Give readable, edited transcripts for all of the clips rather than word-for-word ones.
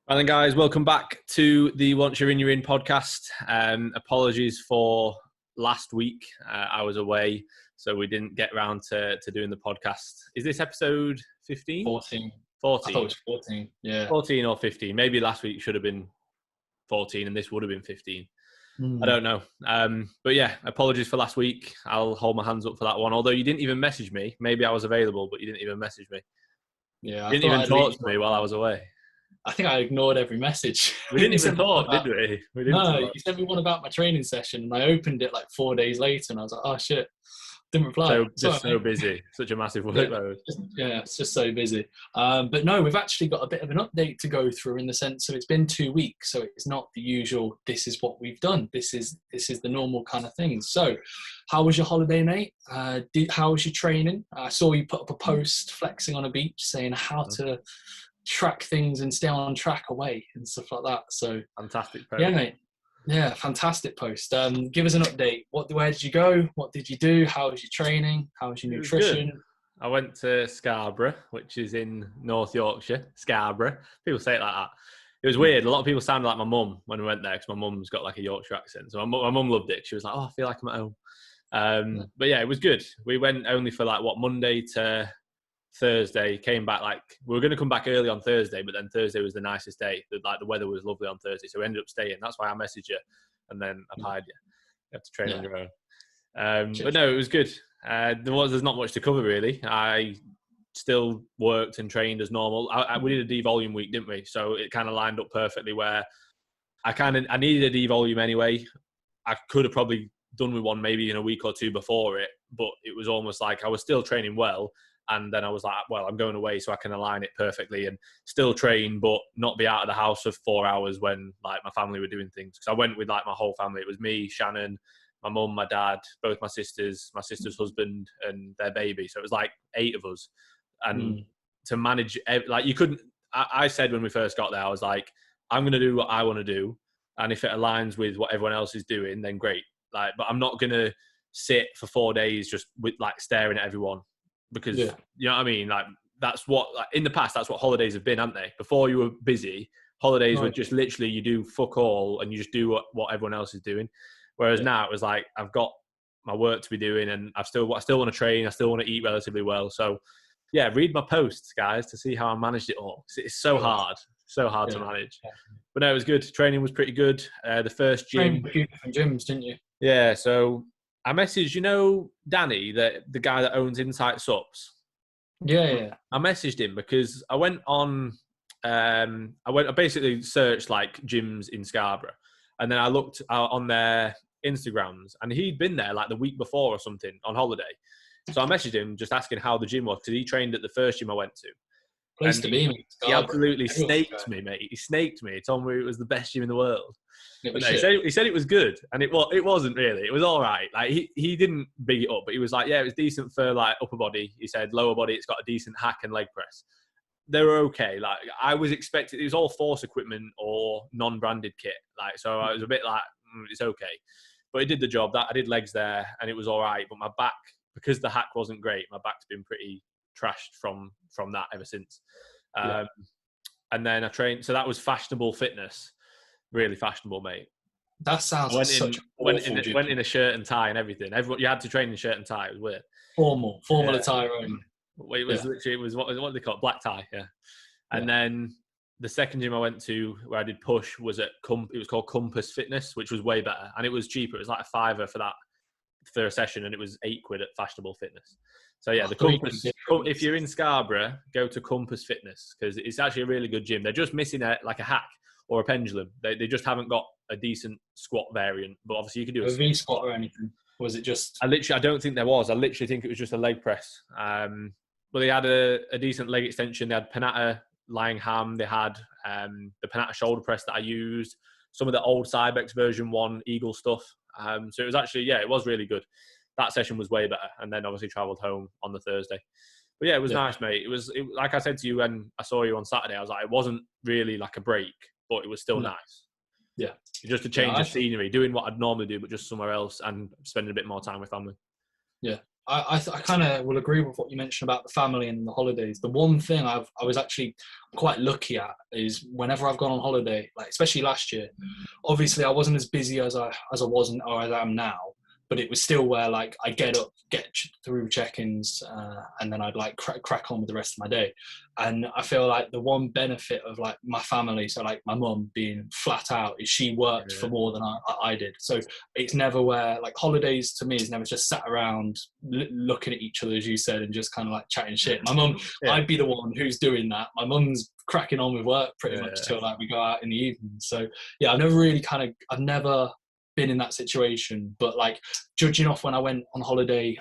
Well then, guys, welcome back to the Once You're In podcast. Apologies for last week. I was away, so we didn't get around to doing the podcast. Is this episode 15? 14. 14. I thought it was 14, yeah. 14 or 15. Maybe last week should have been 14 and this would have been 15. I don't know. But yeah, apologies for last week. I'll hold my hands up for that one. Although you didn't even message me. Maybe I was available, but you didn't even message me. Yeah, You didn't even talk to me while I was away. I think I ignored every message. We didn't even talk, did we? We didn't No, talk. you sent me one about my training session, and I opened it like 4 days later, and I was like, oh shit, didn't reply. So busy, such a massive workload. Yeah, it's just so busy. But no, we've actually got a bit of an update to go through in the sense of it's been 2 weeks, so it's not the usual, this is what we've done. This is the normal kind of thing. So how was your holiday, mate? How was your training? I saw you put up a post flexing on a beach saying how to track things and stay on track away and stuff like that. So fantastic post. Yeah, mate. Yeah, fantastic post. Give us an update. Where did you go? What did you do? How was your training? How was your nutrition? I went to Scarborough, which is in North Yorkshire. Scarborough. People say it like that. It was weird. A lot of people sounded like my mum when we went there because my mum's got like a Yorkshire accent. So my mum loved it. She was like, oh, I feel like I'm at home. But yeah, it was good. We went only for Monday to Thursday. Came back we were going to come back early on Thursday, but then Thursday was the nicest day. The weather was lovely on Thursday, so we ended up staying. That's why I messaged you, and then I've hired you. You have to train on your own. But no, it was good. There's not much to cover really. I still worked and trained as normal. We did a devolume week, didn't we? So it kind of lined up perfectly where I needed a devolume anyway. I could have probably done with one maybe in a week or two before it, but it was almost like I was still training well. And then I was like, well, I'm going away so I can align it perfectly and still train, but not be out of the house for 4 hours when my family were doing things. Because I went with my whole family. It was me, Shannon, my mum, my dad, both my sister's husband and their baby. So it was 8 of us. And to manage, you couldn't, I said when we first got there, I was like, I'm going to do what I want to do. And if it aligns with what everyone else is doing, then great. But I'm not going to sit for 4 days just with staring at everyone. Because you know what I mean, that's what in the past that's what holidays have been, haven't they? Before you were busy, holidays were just literally you do fuck all and you just do what everyone else is doing. Whereas now it was I've got my work to be doing and I still want to train, I still want to eat relatively well. So yeah, read my posts, guys, to see how I managed it all. It's so hard to manage. But no, it was good. Training was pretty good. The first gym, a few different gyms, didn't you? Yeah, so I messaged, Danny, the guy that owns Insight Sups. Yeah. I messaged him because I went on, I basically searched gyms in Scarborough, and then I looked on their Instagrams, and he'd been there the week before or something on holiday. So I messaged him just asking how the gym was because he trained at the first gym I went to. Place to be, mate. He absolutely snaked me, mate. He snaked me. He told me it was the best gym in the world. But no, he said it was good, and it wasn't really. It was all right. He didn't big it up, but he was like, yeah, it was decent for upper body. He said lower body, it's got a decent hack and leg press. They were okay. I was expecting, it was all force equipment or non-branded kit. So I was a bit it's okay, but it did the job. That I did legs there, and it was all right. But my back, because the hack wasn't great, my back's been pretty trashed from that ever since. And then I trained. So that was fashionable fitness. Really fashionable, mate. That sounds went in a shirt and tie and everything. Everyone, you had to train in shirt and tie. It was weird. Formal attire only. It was literally, it was what they call it, black tie, And then the second gym I went to where I did push was it was called Compass Fitness, which was way better and it was cheaper. It was a $5 for a session, and it was £8 at Fashionable Fitness. So yeah, the Compass. If you're in Scarborough, go to Compass Fitness because it's actually a really good gym. They're just missing a hack or a pendulum. They just haven't got a decent squat variant. But obviously you can do a V squat or anything. Was it just? I don't think there was. I literally think it was just a leg press. But they had a decent leg extension. They had Panatta lying ham. They had the Panatta shoulder press that I used. Some of the old Cybex version 1 Eagle stuff. So it was actually, it was really good. That session was way better. And then obviously travelled home on the Thursday. But yeah, it was nice, mate. It was like I said to you when I saw you on Saturday, I was like, it wasn't really a break, but it was still nice. Yeah. Just a change of scenery, doing what I'd normally do, but just somewhere else and spending a bit more time with family. Yeah. I kind of will agree with what you mentioned about the family and the holidays. The one thing I was actually quite lucky at is whenever I've gone on holiday, like especially last year, obviously I wasn't as busy as I wasn't or as I am now, but it was still where like I get up, through check-ins, and then I'd like crack on with the rest of my day. And I feel like the one benefit of like my family, so like my mum being flat out, is she worked for more than I did. So it's never where like holidays to me is never just sat around looking at each other, as you said, and just kind of like chatting shit. My mum, I'd be the one who's doing that. My mum's cracking on with work pretty much till like we go out in the evening. So yeah, I've never been in that situation, but like judging off when I went on holiday,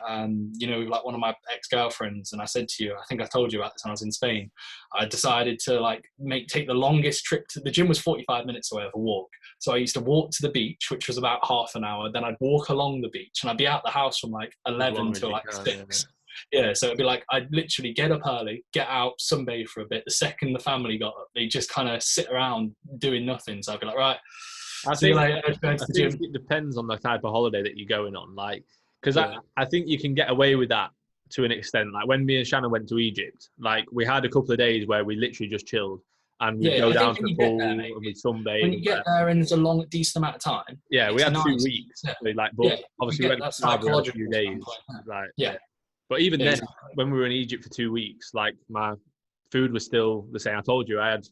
you know, like one of my ex-girlfriends, and I said to you, I think I told you about this when I was in Spain, I decided to like take the longest trip to the gym. Was 45 minutes away of a walk, so I used to walk to the beach, which was about half an hour, then I'd walk along the beach, and I'd be out the house from like 11 till like 6. Yeah, so it'd be like I'd literally get up early, get out, sunbathe for a bit. The second the family got up, they just kind of sit around doing nothing. So I'd be like, right, see you later, going to the gym. It depends on the type of holiday that you're going on, like, because I think you can get away with that to an extent. Like when me and Shannon went to Egypt, like we had a couple of days where we literally just chilled and we'd go down to the pool and we'd sunbathe. When you get there and there's a decent amount of time. Yeah, we had 2 weeks. Like, but obviously we went to a few days. Like, but even then, when we were in Egypt for 2 weeks, like my food was still the same. I told you I had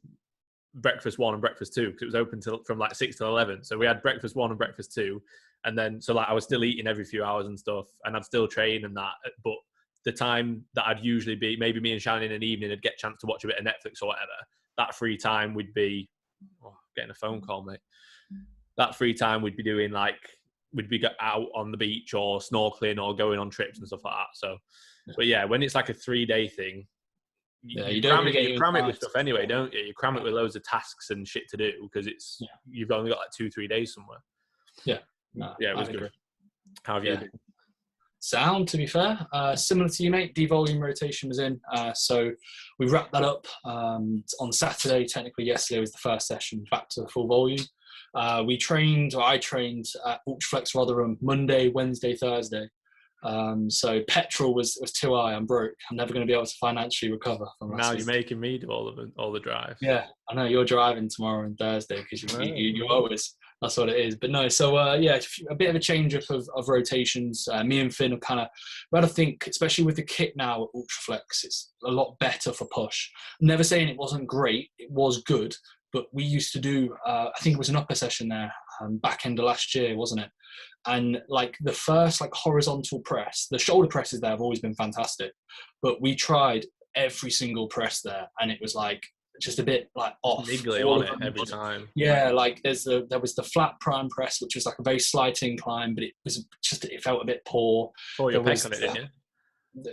breakfast 1 and breakfast 2 because it was open from like 6 till 11. So we had breakfast 1 and breakfast 2, and then so like I was still eating every few hours and stuff, and I'd still train and that. But the time that I'd usually be, maybe me and Shannon in an evening, I'd get a chance to watch a bit of Netflix or whatever. That free time would be getting a phone call, mate. That free time we'd be doing like we'd be out on the beach or snorkeling or going on trips and stuff like that. So, but yeah, when it's like a 3-day thing. You cram it with stuff anyway, don't you? You cram it with loads of tasks and shit to do because you've only got like 2-3 days somewhere. Yeah, it was good. How have you been? Sound, to be fair, similar to you, mate. Devolume rotation was in, so we wrapped that up on Saturday. Technically, yesterday was the first session back to the full volume. I trained at Ultraflex Rotherham Monday, Wednesday, Thursday. So petrol was too high. I'm broke. I'm never going to be able to financially recover from that. Now you're making me do all the drive. Yeah, I know you're driving tomorrow and Thursday because you always. That's what it is. But no, so a bit of a change up of rotations. Me and Finn have kind of rather think, especially with the kit now at Ultraflex, it's a lot better for push. I'm never saying it wasn't great. It was good. But we used to do, I think it was an upper session there, back end of last year, wasn't it? And like the first like horizontal press, the shoulder presses there have always been fantastic. But we tried every single press there, and it was like just a bit like off. Niggly on it every time. Yeah, like there was the flat prime press, which was like a very slight incline, but it felt a bit poor. Oh, you're pec on it, didn't you?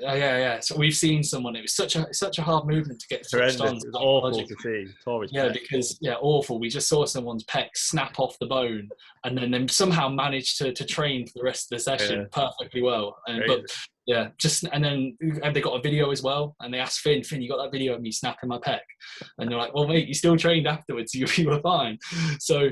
Yeah. So we've seen someone. It was such a hard movement to get switched on. It was awful to see. Because awful. We just saw someone's pec snap off the bone, and then somehow managed to train for the rest of the session perfectly well. And then they got a video as well, and they asked Finn, you got that video of me snapping my pec? And they're like, well, mate, you still trained afterwards. You were fine. So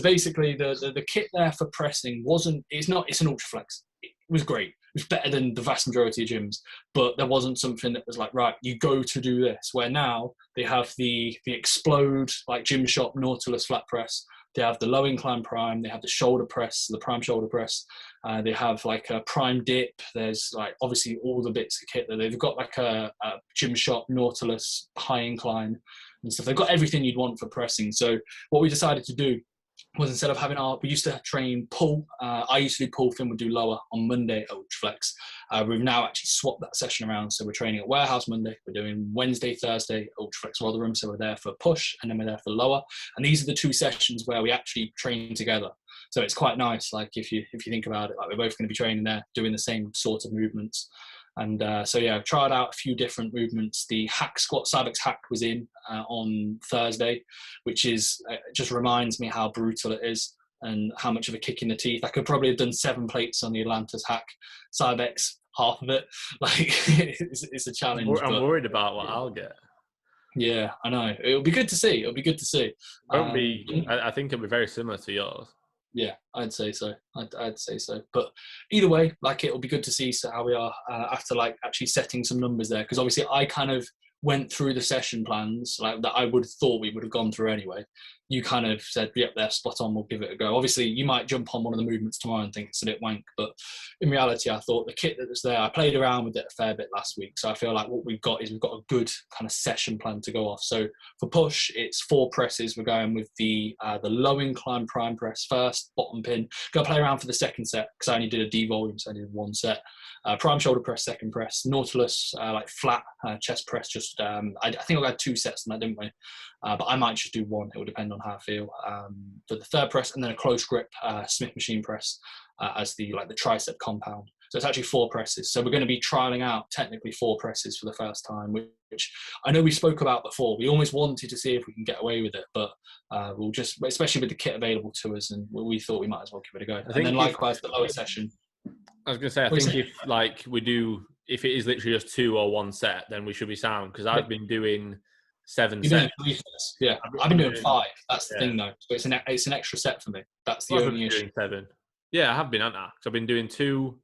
basically the kit there for pressing it's an Ultraflex. It was great. It was better than the vast majority of gyms, but there wasn't something that was like, right, you go to do this. Where now they have the Explode, like Gym Shop Nautilus flat press. They have the low incline prime. They have the shoulder press, the prime shoulder press. They have like a prime dip. There's like obviously all the bits of kit that they've got, like a Gym Shop Nautilus high incline and stuff. They've got everything you'd want for pressing. So what we decided to do was, instead of having we used to train pull. I used to do pull, Finn would do lower on Monday at Ultraflex. We've now actually swapped that session around. So we're training at Warehouse Monday. We're doing Wednesday, Thursday, Ultraflex Rotherham. So we're there for push and then we're there for lower. And these are the 2 sessions where we actually train together. So it's quite nice. Like if you think about it, like we're both going to be training there, doing the same sort of movements. And I've tried out a few different movements. The hack squat, Cybex hack was in on Thursday, which is just reminds me how brutal it is and how much of a kick in the teeth. I could probably have done 7 plates on the Atlantis hack. Cybex, half of it. Like it's a challenge. I'm worried about what I'll get. Yeah, I know. It'll be good to see. I think it'll be very similar to yours. Yeah, I'd say so. I'd say so. But either way, like, it'll be good to see how we are after like actually setting some numbers there. Because obviously I kind of went through the session plans like that I would have thought we would have gone through anyway. You kind of said, yep, they're spot on, we'll give it a go. Obviously, you might jump on one of the movements tomorrow and think it's a bit wank, but in reality, I thought the kit that was there, I played around with it a fair bit last week, so I feel like what we've got is we've got a good kind of session plan to go off. So for push, it's 4 presses. We're going with the low incline prime press first, bottom pin. Go play around for the second set, because I only did a D volume, so I did 1 set. Prime shoulder press, second press, Nautilus, like flat chest press. Just I think I had 2 sets on that, didn't we? But I might just do 1. It will depend on how I feel for the third press, and then a close grip Smith machine press as the tricep compound. So it's actually 4 presses. So we're going to be trialing out technically 4 presses for the first time, which I know we spoke about before. We always wanted to see if we can get away with it, but we'll just, especially with the kit available to us, and we thought we might as well give it a go. And then likewise the lower session. I was going to say, I think if like if it is literally just 2 or 1 set, then we should be sound, because I've been doing 7 sets. Yeah, I've been doing 5. That's the thing, though. So it's an extra set for me. That's the only issue. 7. Yeah, I have been, haven't I? So I've been doing 2.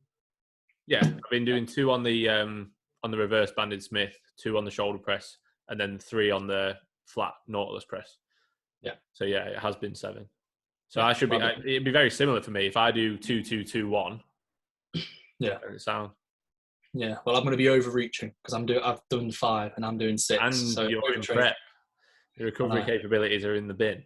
Yeah, I've been doing 2 on the reverse banded Smith, 2 on the shoulder press, and then 3 on the flat Nautilus press. Yeah. So yeah, it has been 7. So I should be. It'd be very similar for me if I do 2, 2, 2, 1. Yeah. Sound. Yeah, well, I'm going to be overreaching because I've done 5 and I'm doing 6. And so you're in prep. Your recovery capabilities are in the bin.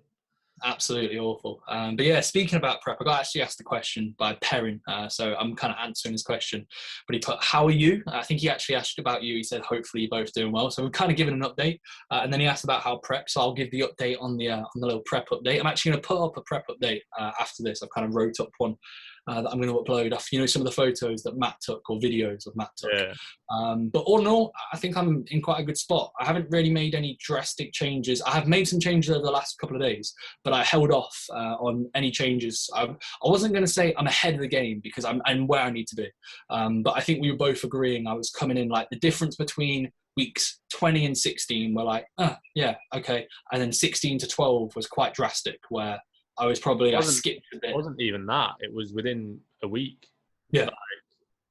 Absolutely awful. But yeah, speaking about prep, I got actually asked a question by Perrin, so I'm kind of answering his question. But he put, "How are you?" I think he actually asked about you. He said, "Hopefully you're both doing well." So we've kind of given an update, and then he asked about how prep. So I'll give the update on the little prep update. I'm actually going to put up a prep update after this. I've kind of wrote up one that I'm going to upload. Some of the photos that Matt took, or videos of Matt took. Yeah. But all in all, I think I'm in quite a good spot. I haven't really made any drastic changes. I have made some changes over the last couple of days, but I held off on any changes. I wasn't going to say I'm ahead of the game because I'm where I need to be. But I think we were both agreeing I was coming in, like the difference between weeks 20 and 16 were like, yeah, okay. And then 16 to 12 was quite drastic, where I was probably, I skipped a bit. It wasn't even that. It was within a week. Yeah. Like,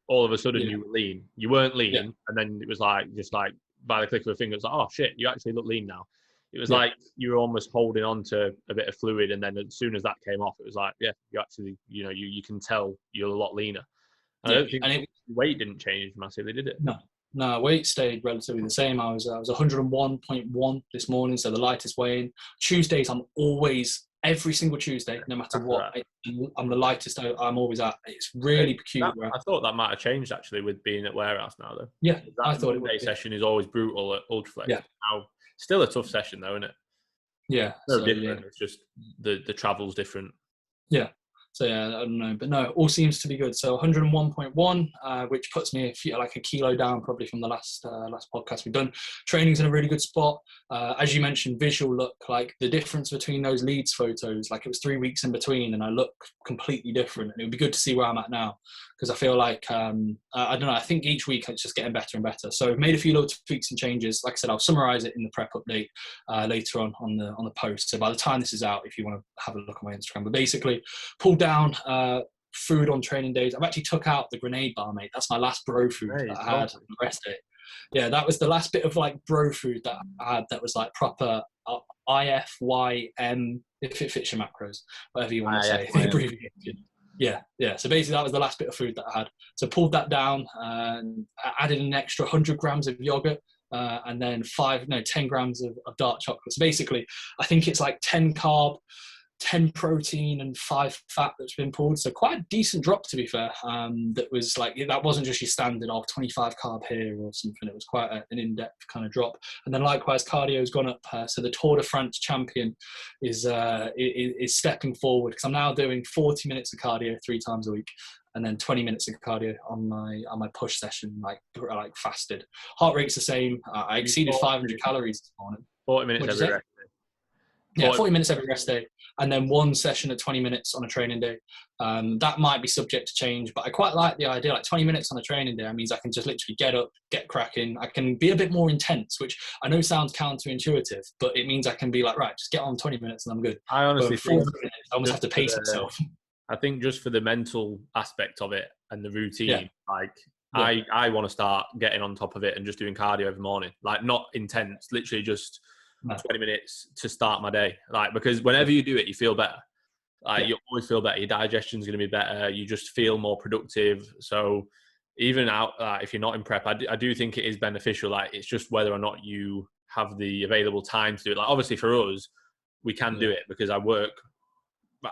all of a sudden you were lean. You weren't lean. Yeah. And then it was just like by the click of a finger, it's like, oh shit, you actually look lean now. It was like you were almost holding on to a bit of fluid. And then as soon as that came off, it was like, yeah, you actually, you can tell you're a lot leaner. And I don't think weight didn't change massively, did it? No, weight stayed relatively the same. I was 101.1 this morning, so the lightest weighing. Tuesdays, I'm always, every single Tuesday, no matter what, I'm the lightest I'm always at. It's really peculiar. I thought that might have changed actually with being at warehouse now, though. Yeah, I thought Monday session is always brutal at Ultraflex. Yeah. Now, still a tough session though, isn't it? Yeah. No different. Yeah. It's just the travel's different. Yeah. So yeah, I don't know, but no, all seems to be good. So 101.1, which puts me a kilo down probably from the last podcast we've done. Training's in a really good spot. As you mentioned, visual look, like the difference between those Leeds photos, like it was 3 weeks in between, and I look completely different. And it would be good to see where I'm at now, because I feel like I don't know. I think each week it's just getting better and better. So I've made a few little tweaks and changes. Like I said, I'll summarize it in the prep update later on the post. So by the time this is out, if you want to have a look on my Instagram, but basically pulled down food on training days. I've actually took out the grenade bar, mate. That's my last bro food that I had on the rest day. Yeah, that was the last bit of like bro food that I had that was like proper IFYM, if it fits your macros, whatever you want to say. Yeah. So basically that was the last bit of food that I had. So pulled that down and added an extra 100 grams of yogurt and then 10 grams of dark chocolate. So basically I think it's like 10 carb, 10 protein and 5 fat that's been pulled. So quite a decent drop, to be fair. That was like, that wasn't just your standard 25 carb here or something. It was quite an in-depth kind of drop. And then likewise, cardio's gone up. So the Tour de France champion is stepping forward, because I'm now doing 40 minutes of cardio 3 times a week, and then 20 minutes of cardio on my push session, like fasted. Heart rate's the same. I exceeded 500 calories this morning. 40 minutes every rest day. Yeah, 40 minutes every rest day, and then 1 session at 20 minutes on a training day. That might be subject to change, but I quite like the idea. Like 20 minutes on a training day, that means I can just literally get up, get cracking. I can be a bit more intense, which I know sounds counterintuitive, but it means I can be like, right, just get on 20 minutes and I'm good. I honestly think minutes, I almost have to pace myself. I think just for the mental aspect of it and the routine, Yeah. like Yeah. I want to start getting on top of it and just doing cardio every morning, like not intense, literally just No. 20 minutes to start my day. Like, because whenever you do it, you feel better. Like you always feel better. Your digestion's going to be better. You just feel more productive. So even out, if you're not in prep, I do think it is beneficial. Like, it's just whether or not you have the available time to do it. Like, obviously for us, we can do it because I work.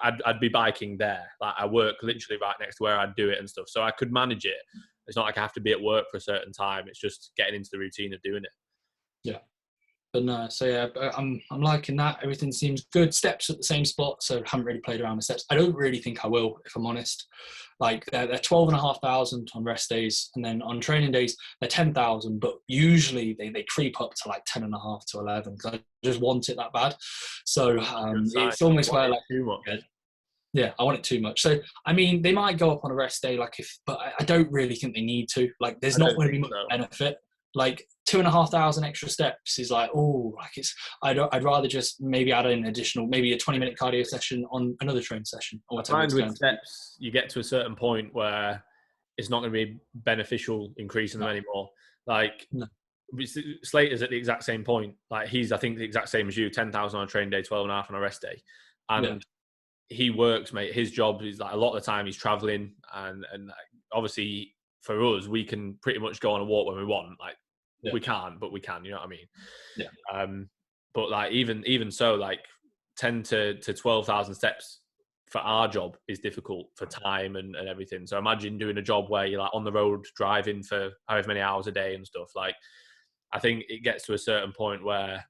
I'd be biking there. Like, I work literally right next to where I'd do it and stuff. So I could manage it. It's not like I have to be at work for a certain time. It's just getting into the routine of doing it. Yeah. But no, so yeah, I'm liking that. Everything seems good. Steps at the same spot, so haven't really played around with steps. I don't really think I will, if I'm honest. Like they're 12,500 on rest days, and then on training days they're 10,000. But usually they creep up to like 10.5 to 11 because I just want it that bad. So it's almost where like too much. Yeah, I want it too much. So I mean, they might go up on a rest day, but I don't really think they need to. Like, there's not going to be much benefit. Like 2,500 extra steps is like, oh, like I'd rather just maybe add an additional, maybe a 20-minute cardio session on another training session. Or whatever. I find with steps, you get to a certain point where it's not going to be beneficial increasing them anymore. Like Slater's at the exact same point. Like, he's, I think, the exact same as you, 10,000 on a training day, 12.5 on a rest day. And he works, mate. His job is like a lot of the time he's traveling, and obviously for us, we can pretty much go on a walk when we want. Like, we can't, but we can. You know what I mean? Yeah. But like even so, like 10 to 12,000 steps for our job is difficult for time and everything. So imagine doing a job where you're like on the road driving for however many hours a day and stuff. Like, I think it gets to a certain point where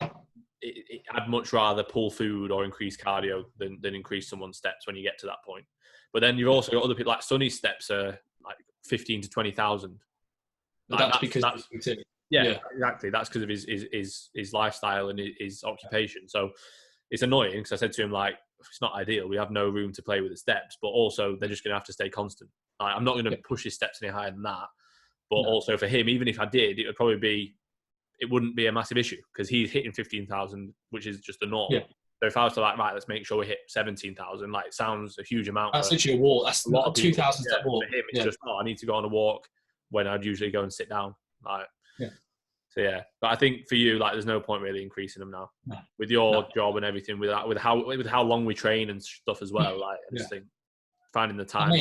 I'd much rather pull food or increase cardio than increase someone's steps when you get to that point. But then you've also got other people, like Sonny's steps are like 15 to 20,000. Like, that's because exactly. That's because of his lifestyle and his occupation. So it's annoying because I said to him, like, it's not ideal. We have no room to play with the steps, but also they're just going to have to stay constant. Like, I'm not going to push his steps any higher than that. But also for him, even if I did, it wouldn't be a massive issue because he's hitting 15,000, which is just the norm. Yeah. So if I was to like, right, let's make sure we hit 17,000, like, it sounds a huge amount. That's literally a walk. That's a lot of 2,000 step walk. For him, it's just, I need to go on a walk when I'd usually go and sit down. Like, so yeah, but I think for you, like, there's no point really increasing them now with your job and everything, with how long we train and stuff as well. Like, I just think finding the time.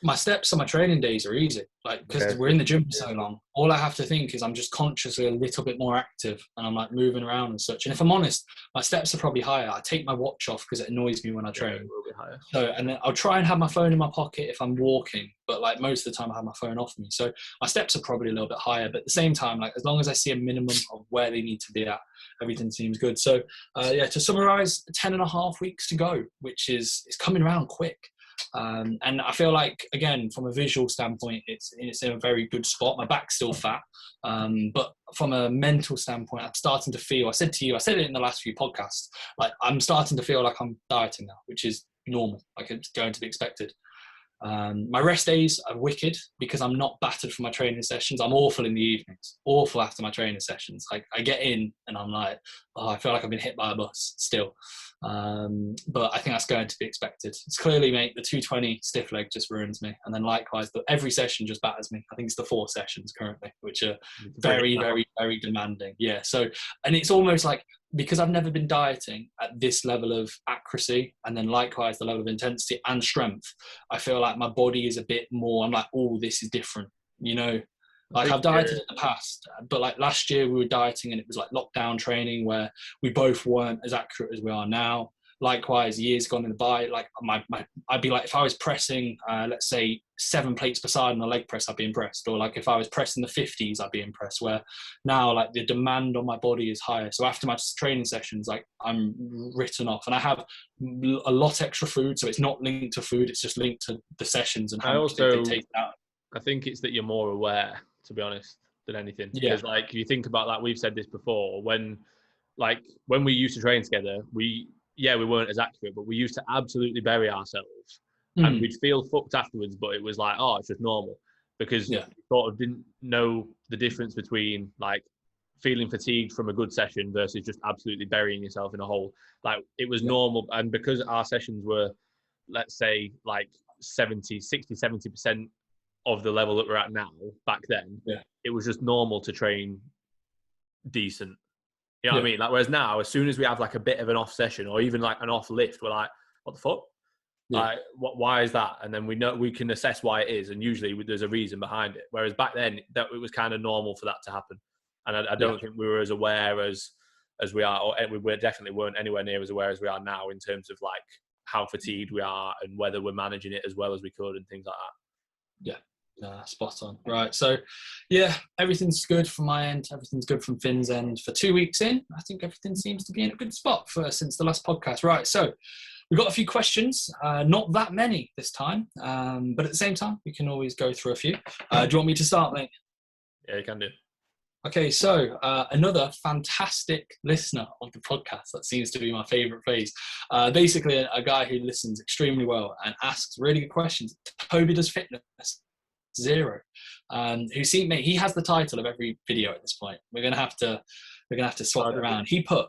My steps on my training days are easy, like, because we're in the gym for so long. All I have to think is I'm just consciously a little bit more active, and I'm like moving around and such. And if I'm honest, my steps are probably higher. I take my watch off because it annoys me when I train. So, and then I'll try and have my phone in my pocket if I'm walking, but like most of the time I have my phone off me. So my steps are probably a little bit higher, but at the same time, like, as long as I see a minimum of where they need to be at, everything seems good. So to summarize, 10.5 weeks to go, which is coming around quick. And I feel like, again, from a visual standpoint, it's in a very good spot. My back's still fat, but from a mental standpoint, I'm starting to feel, I said it in the last few podcasts, like, I'm starting to feel like I'm dieting now, which is normal, like, it's going to be expected. My rest days are wicked because I'm not battered for my training sessions. I'm awful in the evenings, awful after my training sessions. Like, I get in and I'm like, I feel like I've been hit by a bus still. But I think that's going to be expected. It's clearly, mate, the 220 stiff leg just ruins me. And then likewise, every session just batters me. I think it's the 4 sessions currently, which are very, very, very demanding. Yeah. So, and it's almost like, because I've never been dieting at this level of accuracy, and then likewise the level of intensity and strength, I feel like my body is a bit more, I'm like, oh, this is different, you know. Like, I've dieted in the past, but like last year we were dieting and it was like lockdown training where we both weren't as accurate as we are now. Likewise, years gone in by, like, I'd be like, if I was pressing, let's say 7 plates per side on a leg press, I'd be impressed. Or like, if I was pressing the 50s, I'd be impressed. Where now, like, the demand on my body is higher. So after my training sessions, like, I'm written off, and I have a lot extra food. So it's not linked to food; it's just linked to the sessions and how much they take out. I think it's that you're more aware, to be honest, than anything. Because, like, if you think about that, we've said this before. When we used to train together, we weren't as accurate, but we used to absolutely bury ourselves. And we'd feel fucked afterwards, but it was like, oh, it's just normal. Because we sort of didn't know the difference between, like, feeling fatigued from a good session versus just absolutely burying yourself in a hole. Like, it was normal. And because our sessions were let's say like 70% of the level that we're at now. Back then, it was just normal to train decent. You know what I mean? Like, whereas now, as soon as we have like a bit of an off session or even like an off lift, we're like, what the fuck? Like, why is that? And then we know, we can assess why it is, and usually there's a reason behind it. Whereas back then, that it was kind of normal for that to happen, and I don't think we were as aware as we are, or we definitely weren't anywhere near as aware as we are now in terms of like how fatigued we are and whether we're managing it as well as we could and things like that. Spot on. Right, so yeah, everything's good from my end, everything's good from Finn's end. For 2 weeks in, I think everything seems to be in a good spot since the last podcast. Right, so we've got a few questions, not that many this time, but at the same time we can always go through a few. Do you want me to start, mate? Yeah, you can do. Okay, so another fantastic listener of the podcast. That seems to be my favourite phrase. Basically, a guy who listens extremely well and asks really good questions. Toby Does Fitness 0. Mate, he has the title of every video at this point. We're gonna have to swap it around. He put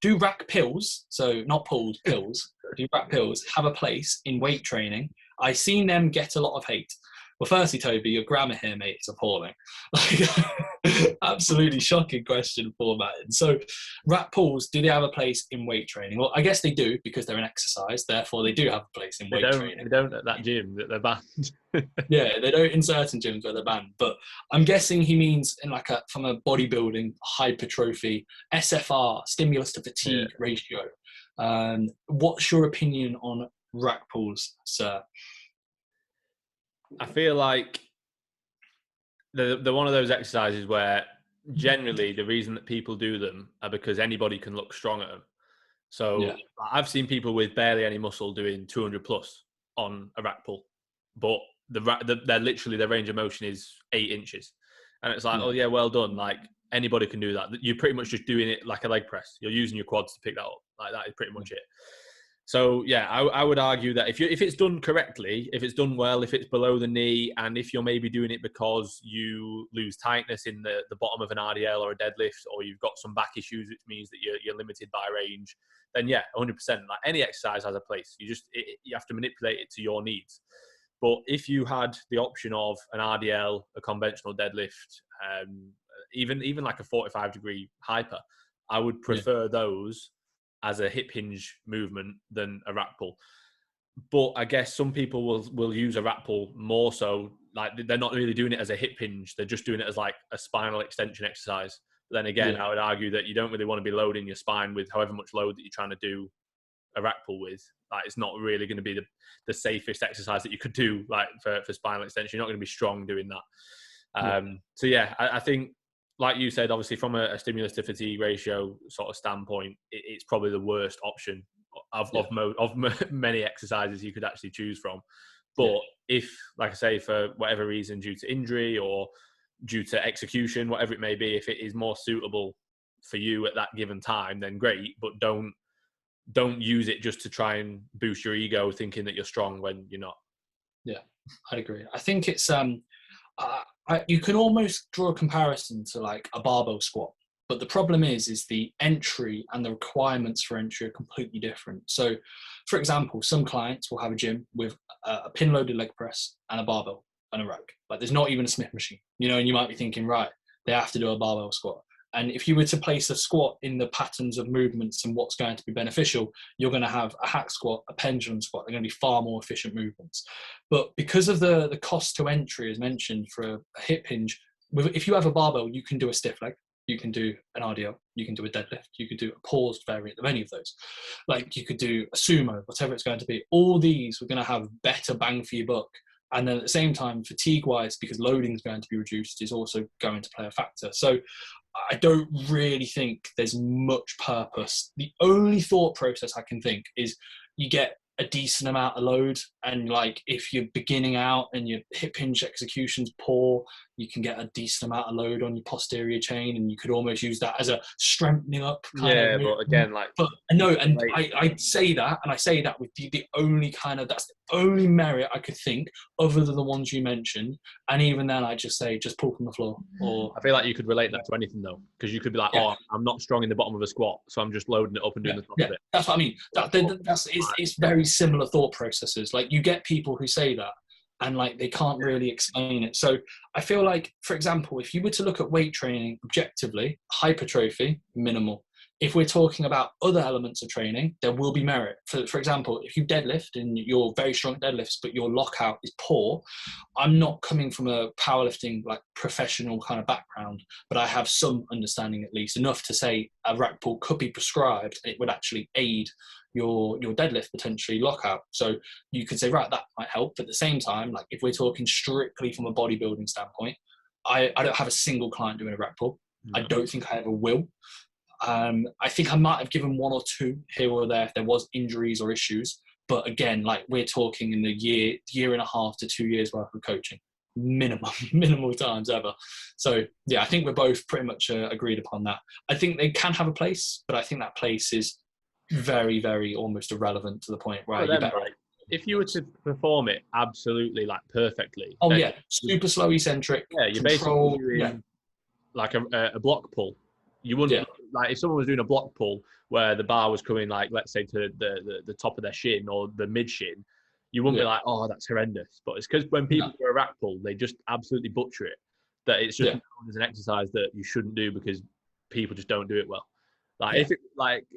do rack pills, so not pulled pills. Do rack pills have a place in weight training? I've seen them get a lot of hate. Well, firstly, Toby, your grammar here, mate, is appalling. Like, absolutely shocking question formatting. So, rack pulls, do they have a place in weight training? Well, I guess they do because they're an exercise. Therefore, they do have a place in weight training. They don't at that gym that they're banned. Yeah, they don't in certain gyms where they're banned. But I'm guessing he means in from a bodybuilding, hypertrophy, SFR, stimulus to fatigue ratio. What's your opinion on rack pulls, sir? I feel like they're one of those exercises where generally the reason that people do them are because anybody can look strong at them. So I've seen people with barely any muscle doing 200 plus on a rack pull, but they're literally, their range of motion is 8 inches. And it's like, oh yeah, well done. Like, anybody can do that. You're pretty much just doing it like a leg press. You're using your quads to pick that up. Like, that is pretty much it. So yeah, I would argue that if it's done correctly, if it's done well, if it's below the knee, and if you're maybe doing it because you lose tightness in the bottom of an RDL or a deadlift, or you've got some back issues, which means that you're limited by range, then yeah, 100%. Like, any exercise has a place. You have to manipulate it to your needs. But if you had the option of an RDL, a conventional deadlift, even like a 45-degree hyper, I would prefer those as a hip hinge movement than a rack pull. But I guess some people will use a rack pull more so, like, they're not really doing it as a hip hinge, they're just doing it as like a spinal extension exercise. But then again, I would argue that you don't really want to be loading your spine with however much load that you're trying to do a rack pull with. Like, it's not really going to be the safest exercise that you could do, like, for spinal extension. You're not going to be strong doing that. So yeah, I think, like you said, obviously from a stimulus to fatigue ratio sort of standpoint, it's probably the worst option of many exercises you could actually choose from. But if, like I say, for whatever reason, due to injury or due to execution, whatever it may be, if it is more suitable for you at that given time, then great. But don't use it just to try and boost your ego, thinking that you're strong when you're not. Yeah, I'd agree. I think it's you can almost draw a comparison to like a barbell squat, but the problem is the entry and the requirements for entry are completely different. So, for example, some clients will have a gym with a pin-loaded leg press and a barbell and a rack. Like, there's not even a Smith machine, and you might be thinking, right, they have to do a barbell squat. And if you were to place a squat in the patterns of movements and what's going to be beneficial, you're going to have a hack squat, a pendulum squat. They're going to be far more efficient movements. But because of the cost to entry, as mentioned, for a hip hinge, if you have a barbell, you can do a stiff leg, you can do an RDL, you can do a deadlift, you could do a paused variant of any of those. Like, you could do a sumo, whatever it's going to be. All these are going to have better bang for your buck. And then at the same time, fatigue-wise, because loading is going to be reduced, is also going to play a factor. So I don't really think there's much purpose. The only thought process I can think is you get a decent amount of load, and like, if you're beginning out and your hip hinge execution's poor, you can get a decent amount of load on your posterior chain, and you could almost use that as a strengthening up kind of but again, like, but no, and I say that, and I say that with the only kind of, that's the only merit I could think other than the ones you mentioned, and even then I just say just pull from the floor. Or I feel like you could relate that to anything though, because you could be like, oh, I'm not strong in the bottom of a squat, so I'm just loading it up and doing the top of it. That's what I mean. It's very similar thought processes. Like, you get people who say that, and like they can't really explain it. So I feel like, for example, if you were to look at weight training objectively, hypertrophy, minimal. If we're talking about other elements of training, there will be merit. For example, if you deadlift and you're very strong at deadlifts, but your lockout is poor, I'm not coming from a powerlifting like professional kind of background, but I have some understanding, at least enough to say a rack pull could be prescribed. It would actually aid your deadlift potentially lockout. So you could say, right, that might help. But at the same time, like if we're talking strictly from a bodybuilding standpoint, I don't have a single client doing a rack pull. No. I don't think I ever will. I think I might have given one or two here or there if there was injuries or issues. But again, like we're talking in the year and a half to 2 years worth of coaching, minimal times ever. So yeah, I think we're both pretty much agreed upon that. I think they can have a place, but I think that place is very, very almost irrelevant to the point where you're better. Right. If you were to perform it absolutely like perfectly. Oh yeah, super slow eccentric. Yeah, you're basically doing like a block pull. You wouldn't like if someone was doing a block pull where the bar was coming like, let's say, to the top of their shin or the mid shin, you wouldn't be like, oh, that's horrendous. But it's because when people do a rack pull, they just absolutely butcher it. That it's just known as an exercise that you shouldn't do because people just don't do it well. Like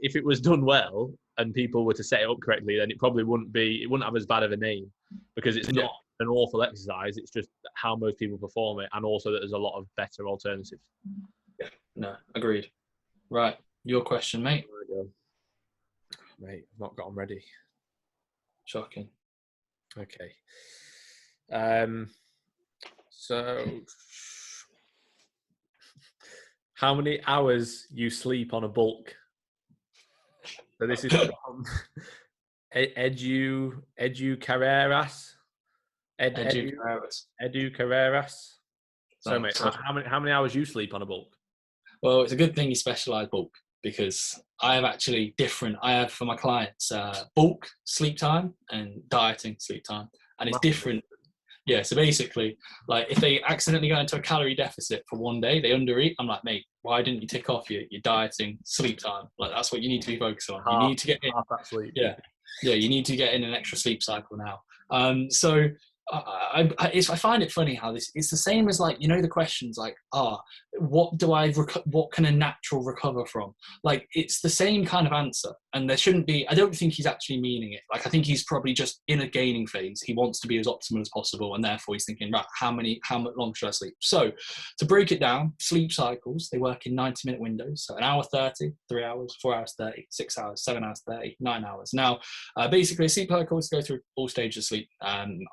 if it was done well and people were to set it up correctly, then it probably wouldn't have as bad of a name, because it's not an awful exercise. It's just how most people perform it, and also that there's a lot of better alternatives. Yeah, no, agreed. Right, your question, mate. There we go. Mate, I've not got them ready. Shocking. Okay. So, how many hours you sleep on a bulk? So this is from Edu Carreras. Edu Carreras. So, mate, how many hours you sleep on a bulk? Well, it's a good thing you specialise bulk, because I have actually different. I have for my clients bulk sleep time and dieting sleep time, and it's different. Yeah, so basically, like if they accidentally go into a calorie deficit for one day, they undereat. I'm like, mate, why didn't you tick off your dieting sleep time? Like that's what you need to be focused on. You need to get in. That sleep. Yeah, you need to get in an extra sleep cycle now. So I find it funny how it's the same as like, you know, the questions like, what can a natural recover from? Like it's the same kind of answer, and there shouldn't be. I don't think he's actually meaning it. Like I think he's probably just in a gaining phase. He wants to be as optimal as possible, and therefore he's thinking, right, how much long should I sleep? So to break it down, sleep cycles, they work in 90-minute windows. So an hour 30, 3 hours, 4 hours 30, 6 hours, 7 hours 30, 9 hours. Now, basically, a sleep cycle is to go through all stages of sleep.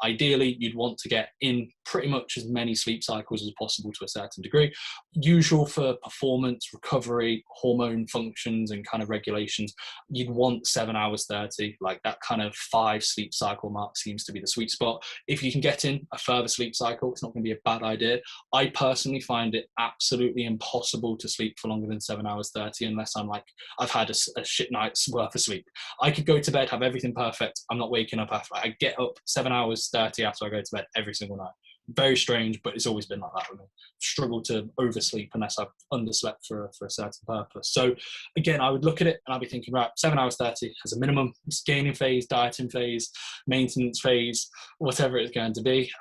Ideally, you'd want to get in pretty much as many sleep cycles as possible to a certain degree. Usual for performance, recovery, hormone functions, and kind of regulations, you'd want 7 hours 30. Like that kind of 5 sleep cycle mark seems to be the sweet spot. If you can get in a further sleep cycle, it's not going to be a bad idea. I personally find it absolutely impossible to sleep for longer than 7 hours 30 unless I've had a shit night's worth of sleep. I could go to bed, have everything perfect. I'm not waking up after. I get up 7 hours 30 after I go to bed every single night. Very strange, but it's always been like that with me. Struggle to oversleep unless I've underslept for a certain purpose. So again, I would look at it and I'd be thinking, right, 7 hours 30 as a minimum. It's gaining phase, dieting phase, maintenance phase, whatever it's going to be.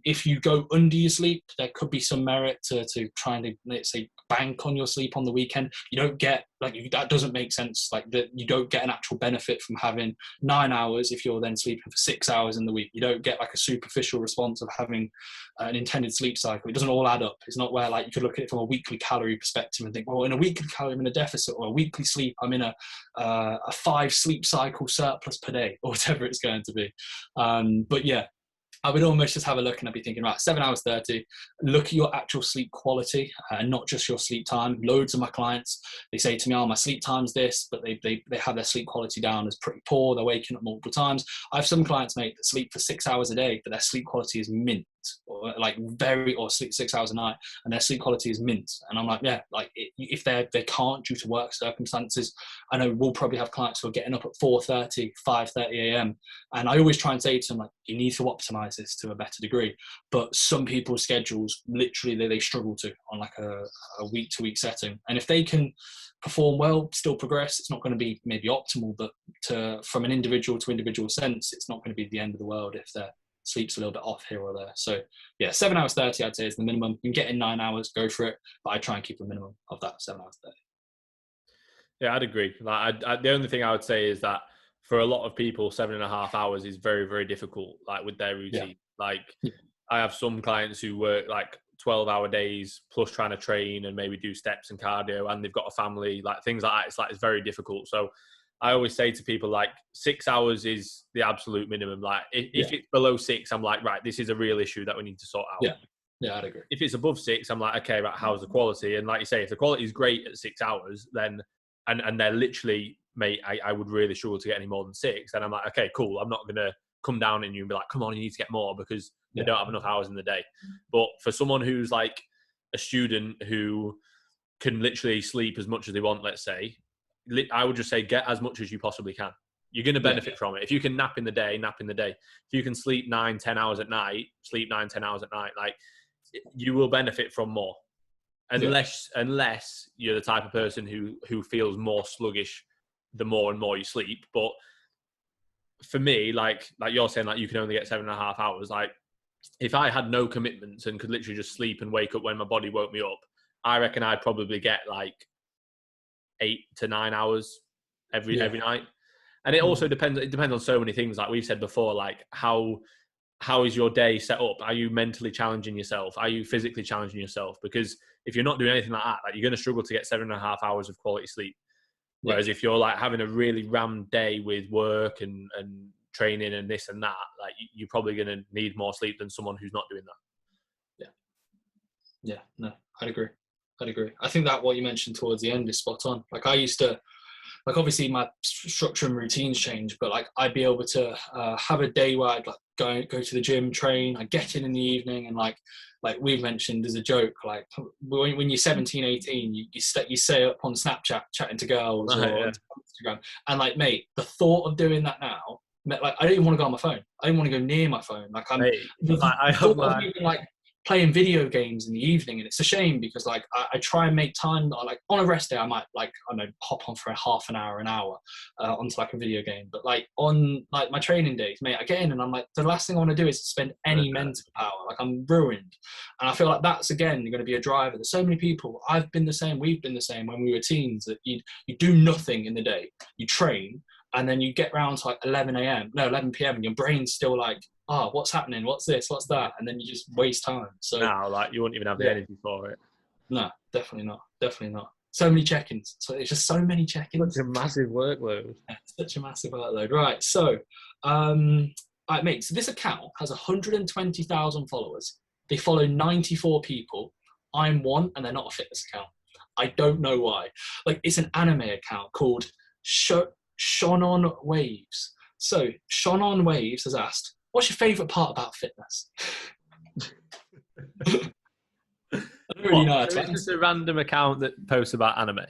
If you go under your sleep, there could be some merit to trying to, let's say, bank on your sleep on the weekend. You don't get that doesn't make sense. Like that, you don't get an actual benefit from having 9 hours if you're then sleeping for 6 hours in the week. You don't get like a superficial response of having an intended sleep cycle. It doesn't all add up. It's not where like you could look at it from a weekly calorie perspective and think, well, in a weekly calorie I'm in a deficit, or a weekly sleep I'm in a 5 sleep cycle surplus per day, or whatever it's going to be. But yeah, I would almost just have a look and I'd be thinking, right, 7 hours 30, look at your actual sleep quality and not just your sleep time. Loads of my clients, they say to me, my sleep time's this, but they have their sleep quality down as pretty poor. They're waking up multiple times. I have some clients, mate, that sleep for 6 hours a day, but their sleep quality is mint. or like or sleep 6 hours a night, and their sleep quality is mint. And I'm like, yeah, like if they can't due to work circumstances, I know we'll probably have clients who are getting up at 4:30, 5:30 a.m. And I always try and say to them, like, you need to optimize this to a better degree. But some people's schedules, literally, they struggle to on like a week-to-week setting. And if they can perform well, still progress, it's not going to be maybe optimal, but from an individual to individual sense, it's not going to be the end of the world if their sleep's a little bit off here or there. So yeah, 7 hours 30 I'd say is the minimum. You can get in 9 hours, go for it, but I try and keep a minimum of that 7 hours 30. Yeah, I'd agree. Like, the only thing I would say is that for a lot of people, 7.5 hours is very, very difficult, like with their routine. Like I have some clients who work like 12-hour days plus trying to train and maybe do steps and cardio, and they've got a family, like things like that. It's very difficult. So I always say to people, like, 6 hours is the absolute minimum. Like if it's below 6, I'm like, right, this is a real issue that we need to sort out. Yeah, I'd agree. If it's above 6, I'm like, okay, right, how's the quality? And like you say, if the quality is great at 6 hours, then and they're literally, mate, I would really struggle to get any more than 6. And I'm like, okay, cool. I'm not gonna come down on you and be like, come on, you need to get more, because they don't have enough hours in the day. But for someone who's like a student who can literally sleep as much as they want, let's say, I would just say get as much as you possibly can. You're going to benefit from it. If you can nap in the day, nap in the day. If you can sleep 9-10 hours at night, sleep 9-10 hours at night. Like, you will benefit from more, unless you're the type of person who feels more sluggish the more and more you sleep. But for me, like you're saying, like you can only get 7.5 hours. Like, if I had no commitments and could literally just sleep and wake up when my body woke me up, I reckon I'd probably get like 8 to 9 hours every night. And it also depends. It depends on so many things. Like we've said before, like how is your day set up? Are you mentally challenging yourself? Are you physically challenging yourself? Because if you're not doing anything like that, like you're going to struggle to get 7.5 hours of quality sleep. Whereas if you're like having a really rammed day with work and training and this and that, like you're probably going to need more sleep than someone who's not doing that. Yeah, no, I'd agree. I think that what you mentioned towards the end is spot on. Like I used to, like obviously my structure and routines change, but like I'd be able to have a day where I'd like go to the gym, train, I get in the evening, and like we've mentioned as a joke, like when you're 17, 18, you stay up on Snapchat chatting to girls or on Instagram, and like, mate, the thought of doing that now, like I don't even want to go on my phone. I don't want to go near my phone. Like I'm even like playing video games in the evening, and it's a shame because like I try and make time. Like on a rest day, I might like, I don't know, hop on for a half an hour onto like a video game. But like on like my training days, mate, I get in and I'm like, the last thing I want to do is spend any mental power. Like I'm ruined, and I feel like that's again going to be a driver. There's so many people. I've been the same. We've been the same when we were teens. That you do nothing in the day. You train, and then you get around to like 11 p.m. and your brain's still like, oh, what's happening? What's this? What's that? And then you just waste time. So now, like, you wouldn't even have the energy for it. No, definitely not. So many check-ins. So it's just so many check-ins. Such a massive workload. Such a massive workload. Right. So, right, mate. So this account has 120,000 followers. They follow 94 people. I'm one, and they're not a fitness account. I don't know why. Like, it's an anime account called Shonon Waves. So Shonon Waves has asked, what's your favourite part about fitness? I don't really know. It's just a random account that posts about anime.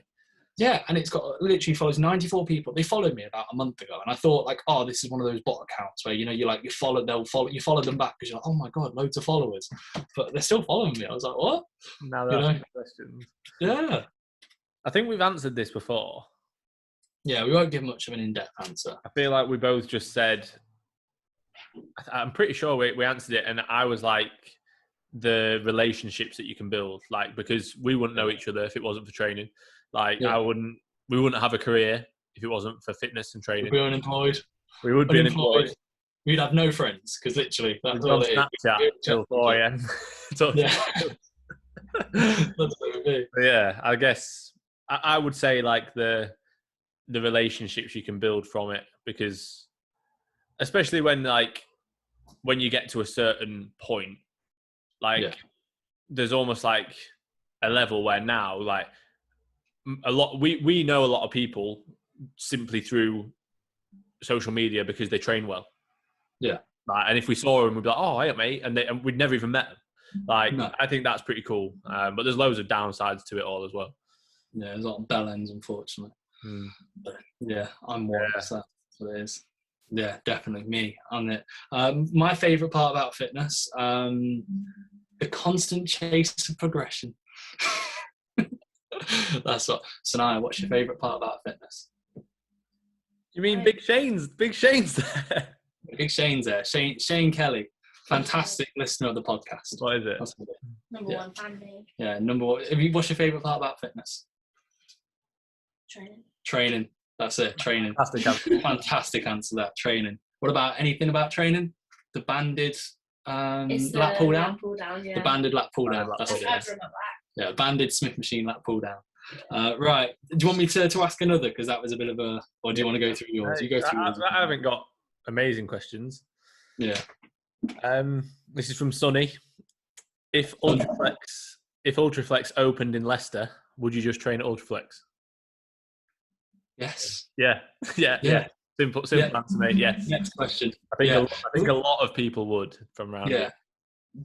Yeah, and it's got literally follows 94 people. They followed me about a month ago, and I thought like, oh, this is one of those bot accounts where you follow them back because you're like, oh my god, loads of followers, but they're still following me. I was like, what? Now that's questions. Yeah, I think we've answered this before. Yeah, we won't give much of an in-depth answer. I feel like we both just said. I'm pretty sure we answered it, and I was like, the relationships that you can build, like, because we wouldn't know each other if it wasn't for training. Like, we wouldn't have a career if it wasn't for fitness and training. We'd be unemployed. We would be unemployed. We'd have no friends because literally that's all it is. Snapchat till 4 a.m. Yeah. That's what it would be. Yeah, I guess I would say like the relationships you can build from it, because especially when you get to a certain point, like there's almost like a level where now like we know a lot of people simply through social media because they train well. Yeah. Like, and if we saw them, we'd be like, "Oh, hey, mate," and we'd never even met them. Like, No. I think that's pretty cool. But there's loads of downsides to it all as well. Yeah, there's a lot of bell ends, unfortunately. But yeah, I'm one. So that's what it is. Yeah, definitely me on it. My favourite part about fitness, the constant chase of progression. That's what. Sanaya, what's your favourite part about fitness? You mean Big Shane's? Big Shane's there. Big Shane's there. Shane Kelly, fantastic listener of the podcast. What is it? Number one fan. Yeah, number one. What's your favourite part about fitness? Training. That's it. Training. Fantastic answer. Fantastic answer. That training. What about anything about training? The banded lat pull down. Yeah. The banded lat pull down. That's what it is. Yeah, banded Smith machine lat pull down. Right. Do you want me to ask another? Because that was a bit of a. Or do you want to go through yours? You go through yours. I haven't got amazing questions. Yeah. This is from Sonny. If Ultraflex opened in Leicester, would you just train at Ultraflex? Yes. Yeah. Simple answer, mate. Yes. Next question. I think a lot of people would from around here.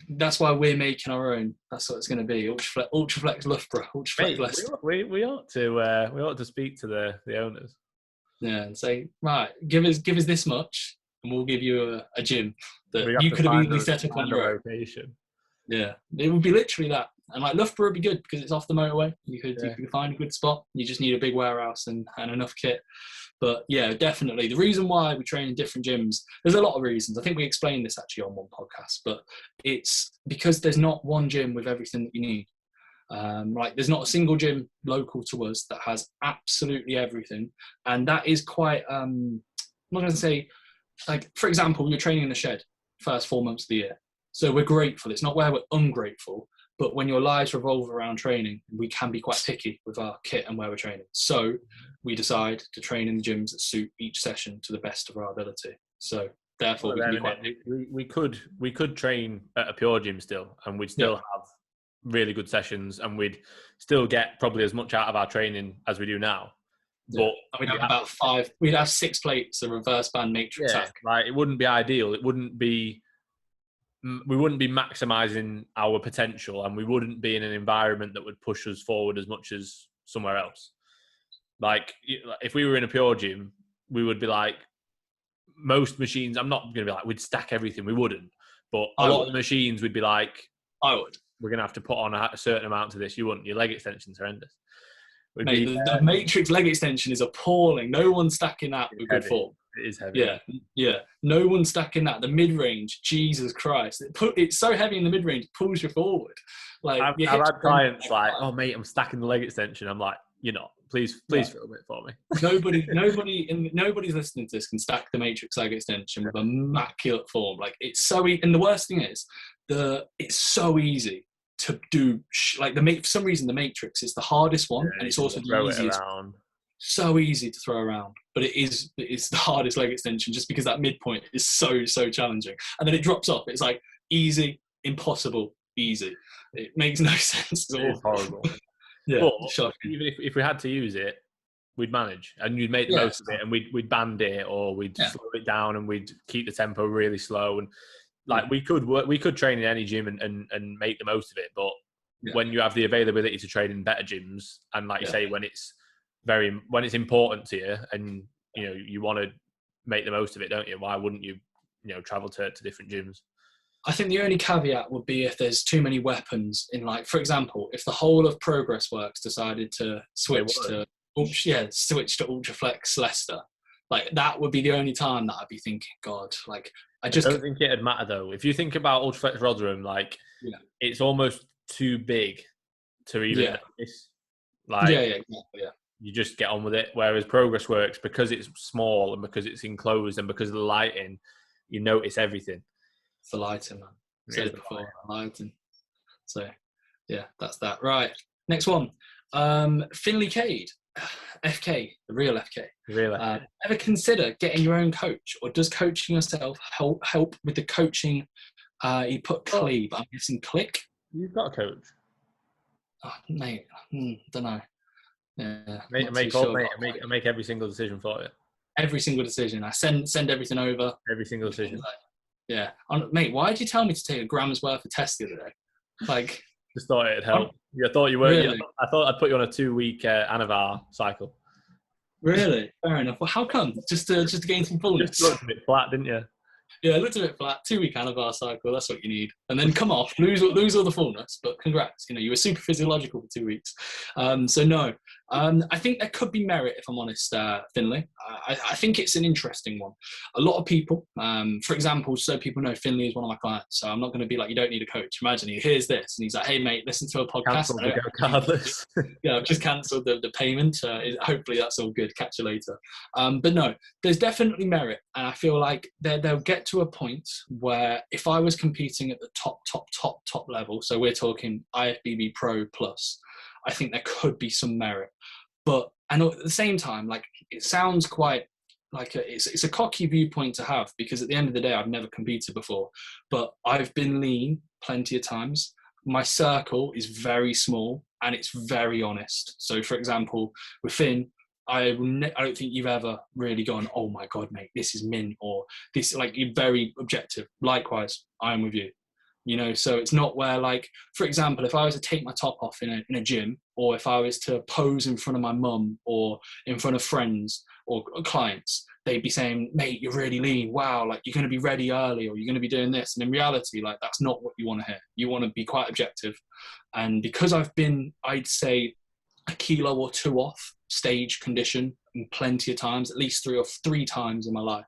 That's why we're making our own. That's what it's going to be. Ultraflex Loughborough. Ultraflex Leicester. We ought to speak to the owners. Yeah, and say, right, give us this much, and we'll give you a gym that you could have easily set up on your own. Yeah, it would be literally that. And like Loughborough would be good because it's off the motorway. You could find a good spot. You just need a big warehouse and enough kit. But yeah, definitely. The reason why we train in different gyms, there's a lot of reasons. I think we explained this actually on one podcast, but it's because there's not one gym with everything that you need. There's not a single gym local to us that has absolutely everything. And that is quite, I'm not going to say, like, for example, you're training in the shed first 4 months of the year. So we're grateful. It's not where we're ungrateful, but when your lives revolve around training, we can be quite picky with our kit and where we're training. So we decide to train in the gyms that suit each session to the best of our ability. So therefore, we can be quite picky. We could train at a pure gym still, and we'd still have really good sessions, and we'd still get probably as much out of our training as we do now. Yeah. But we'd have about 5. We'd have 6 plates, a reverse band matrix hack. Like, it wouldn't be ideal. We wouldn't be maximizing our potential, and we wouldn't be in an environment that would push us forward as much as somewhere else. Like, if we were in a pure gym, we would be like, most machines, I'm not going to be like, we'd stack everything. We wouldn't. But a lot of the machines would be like, I would. We're going to have to put on a certain amount to this. You wouldn't. Your leg extension's horrendous. Mate, the matrix leg extension is appalling. No one's stacking that with good form. It is heavy. Yeah. No one's stacking that. The mid-range, Jesus Christ. It's so heavy in the mid-range, it pulls you forward. Like, I've had clients like, oh, mate, I'm stacking the leg extension. I'm like, you're not. Please film it for me. Nobody's listening to this can stack the matrix leg extension with immaculate form. Like, it's so and the worst thing is, it's so easy to do. For some reason, the matrix is the hardest one, and it's also the easiest. So easy to throw around, but it's the hardest leg extension just because that midpoint is so challenging, and then it drops off. It's like easy, impossible, easy. It makes no sense at all. It's horrible. Yeah, but even if we had to use it, we'd manage, and you'd make the most of it, and we'd band it, or we'd slow it down, and we'd keep the tempo really slow, and like we could train in any gym and make the most of it. But when you have the availability to train in better gyms, and like you say, when it's important to you, and you want to make the most of it, don't you? Why wouldn't you travel to different gyms? I think the only caveat would be if there's too many weapons in, like, for example, if the whole of Progress Works decided to switch to Ultraflex Leicester, like, that would be the only time that I'd be thinking, God, like, I don't think it'd matter though. If you think about Ultraflex Rotherham, like, it's almost too big to even notice. Like, you just get on with it. Whereas Progress Works, because it's small and because it's enclosed and because of the lighting, you notice everything. It's the lighting, man. Said it before, lighting. So, yeah, that's that. Right, next one. Finley Cade, FK, the real FK. Ever consider getting your own coach, or does coaching yourself help with the coaching? He put Clee, but I'm guessing Click. You've got a coach. Oh, mate, don't know. Yeah, I make every single decision for you. Every single decision. I send everything over. Every single decision. Yeah. Mate, why did you tell me to take a gram's worth of test the other day? Like, Just thought it'd help. I thought you were. Really? I thought I'd put you on a 2-week Anavar cycle. really? Fair enough. Well, how come? Just to gain some fullness? Just looked a bit flat, didn't you? Yeah, it looked a bit flat. 2-week Anavar cycle, that's what you need. And then come off, lose all the fullness, but congrats. You were super physiological for 2 weeks. So no, I think there could be merit, if I'm honest, Finley. I think it's an interesting one. A lot of people, for example, so people know Finley is one of my clients, so I'm not going to be like, you don't need a coach. Imagine he hears this and he's like, hey mate, listen to a podcast. Regardless. Yeah, I've just cancelled the payment. Hopefully that's all good. Catch you later. But no, there's definitely merit. And I feel like they'll get to a point where if I was competing at the top level, so we're talking IFBB Pro plus, I think there could be some merit. And at the same time, like, it sounds quite like it's a cocky viewpoint to have, because at the end of the day, I've never competed before, but I've been lean plenty of times. My circle is very small and it's very honest. So for example, with Finn, I don't think you've ever really gone, oh my God, mate, this is min, or this, like, you're very objective. Likewise, I'm with you. So it's not where, like, for example, if I was to take my top off in a gym, or if I was to pose in front of my mum or in front of friends or clients, they'd be saying, mate, you're really lean. Wow, like, you're going to be ready early, or you're going to be doing this. And in reality, like, that's not what you want to hear. You want to be quite objective. And because I've been, I'd say, a kilo or 2 off stage condition plenty of times, at least 3 or 3 times in my life,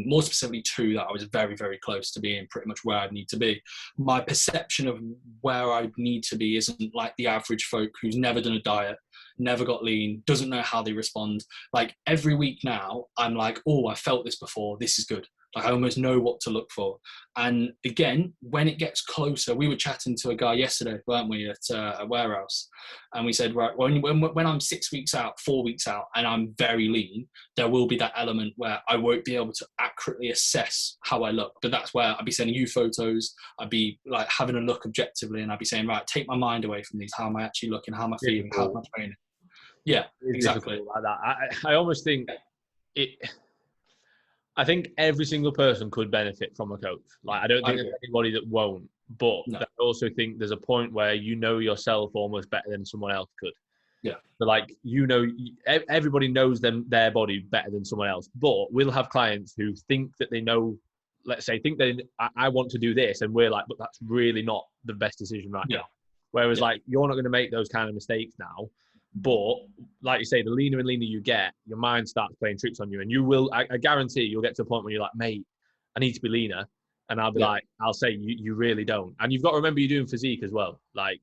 more specifically 2 that I was very, very close to being pretty much where I'd need to be. My perception of where I need to be isn't like the average folk who's never done a diet, never got lean, doesn't know how they respond. Like, every week now I'm like, oh, I felt this before, this is good. Like, I almost know what to look for. And again, when it gets closer, we were chatting to a guy yesterday, weren't we, at a warehouse, and we said, right, when I'm 6 weeks out, 4 weeks out, and I'm very lean, there will be that element where I won't be able to accurately assess how I look. But that's where I'd be sending you photos, I'd be like having a look objectively, and I'd be saying, right, take my mind away from these. How am I actually looking? How am I feeling? How am I training? Yeah, exactly. Like that. I almost think I think every single person could benefit from a coach. Like, I don't think there's anybody that won't. But I also think there's a point where you know yourself almost better than someone else could. Yeah. So, like, everybody knows their body better than someone else. But we'll have clients who think that they know, let's say, I want to do this. And we're like, but that's really not the best decision right now. Whereas, like, you're not going to make those kind of mistakes now. But like you say, the leaner and leaner you get, your mind starts playing tricks on you, and you will. I guarantee you'll get to a point where you're like, mate, I need to be leaner, and I'll be like, I'll say you really don't. And you've got to remember you're doing physique as well. Like,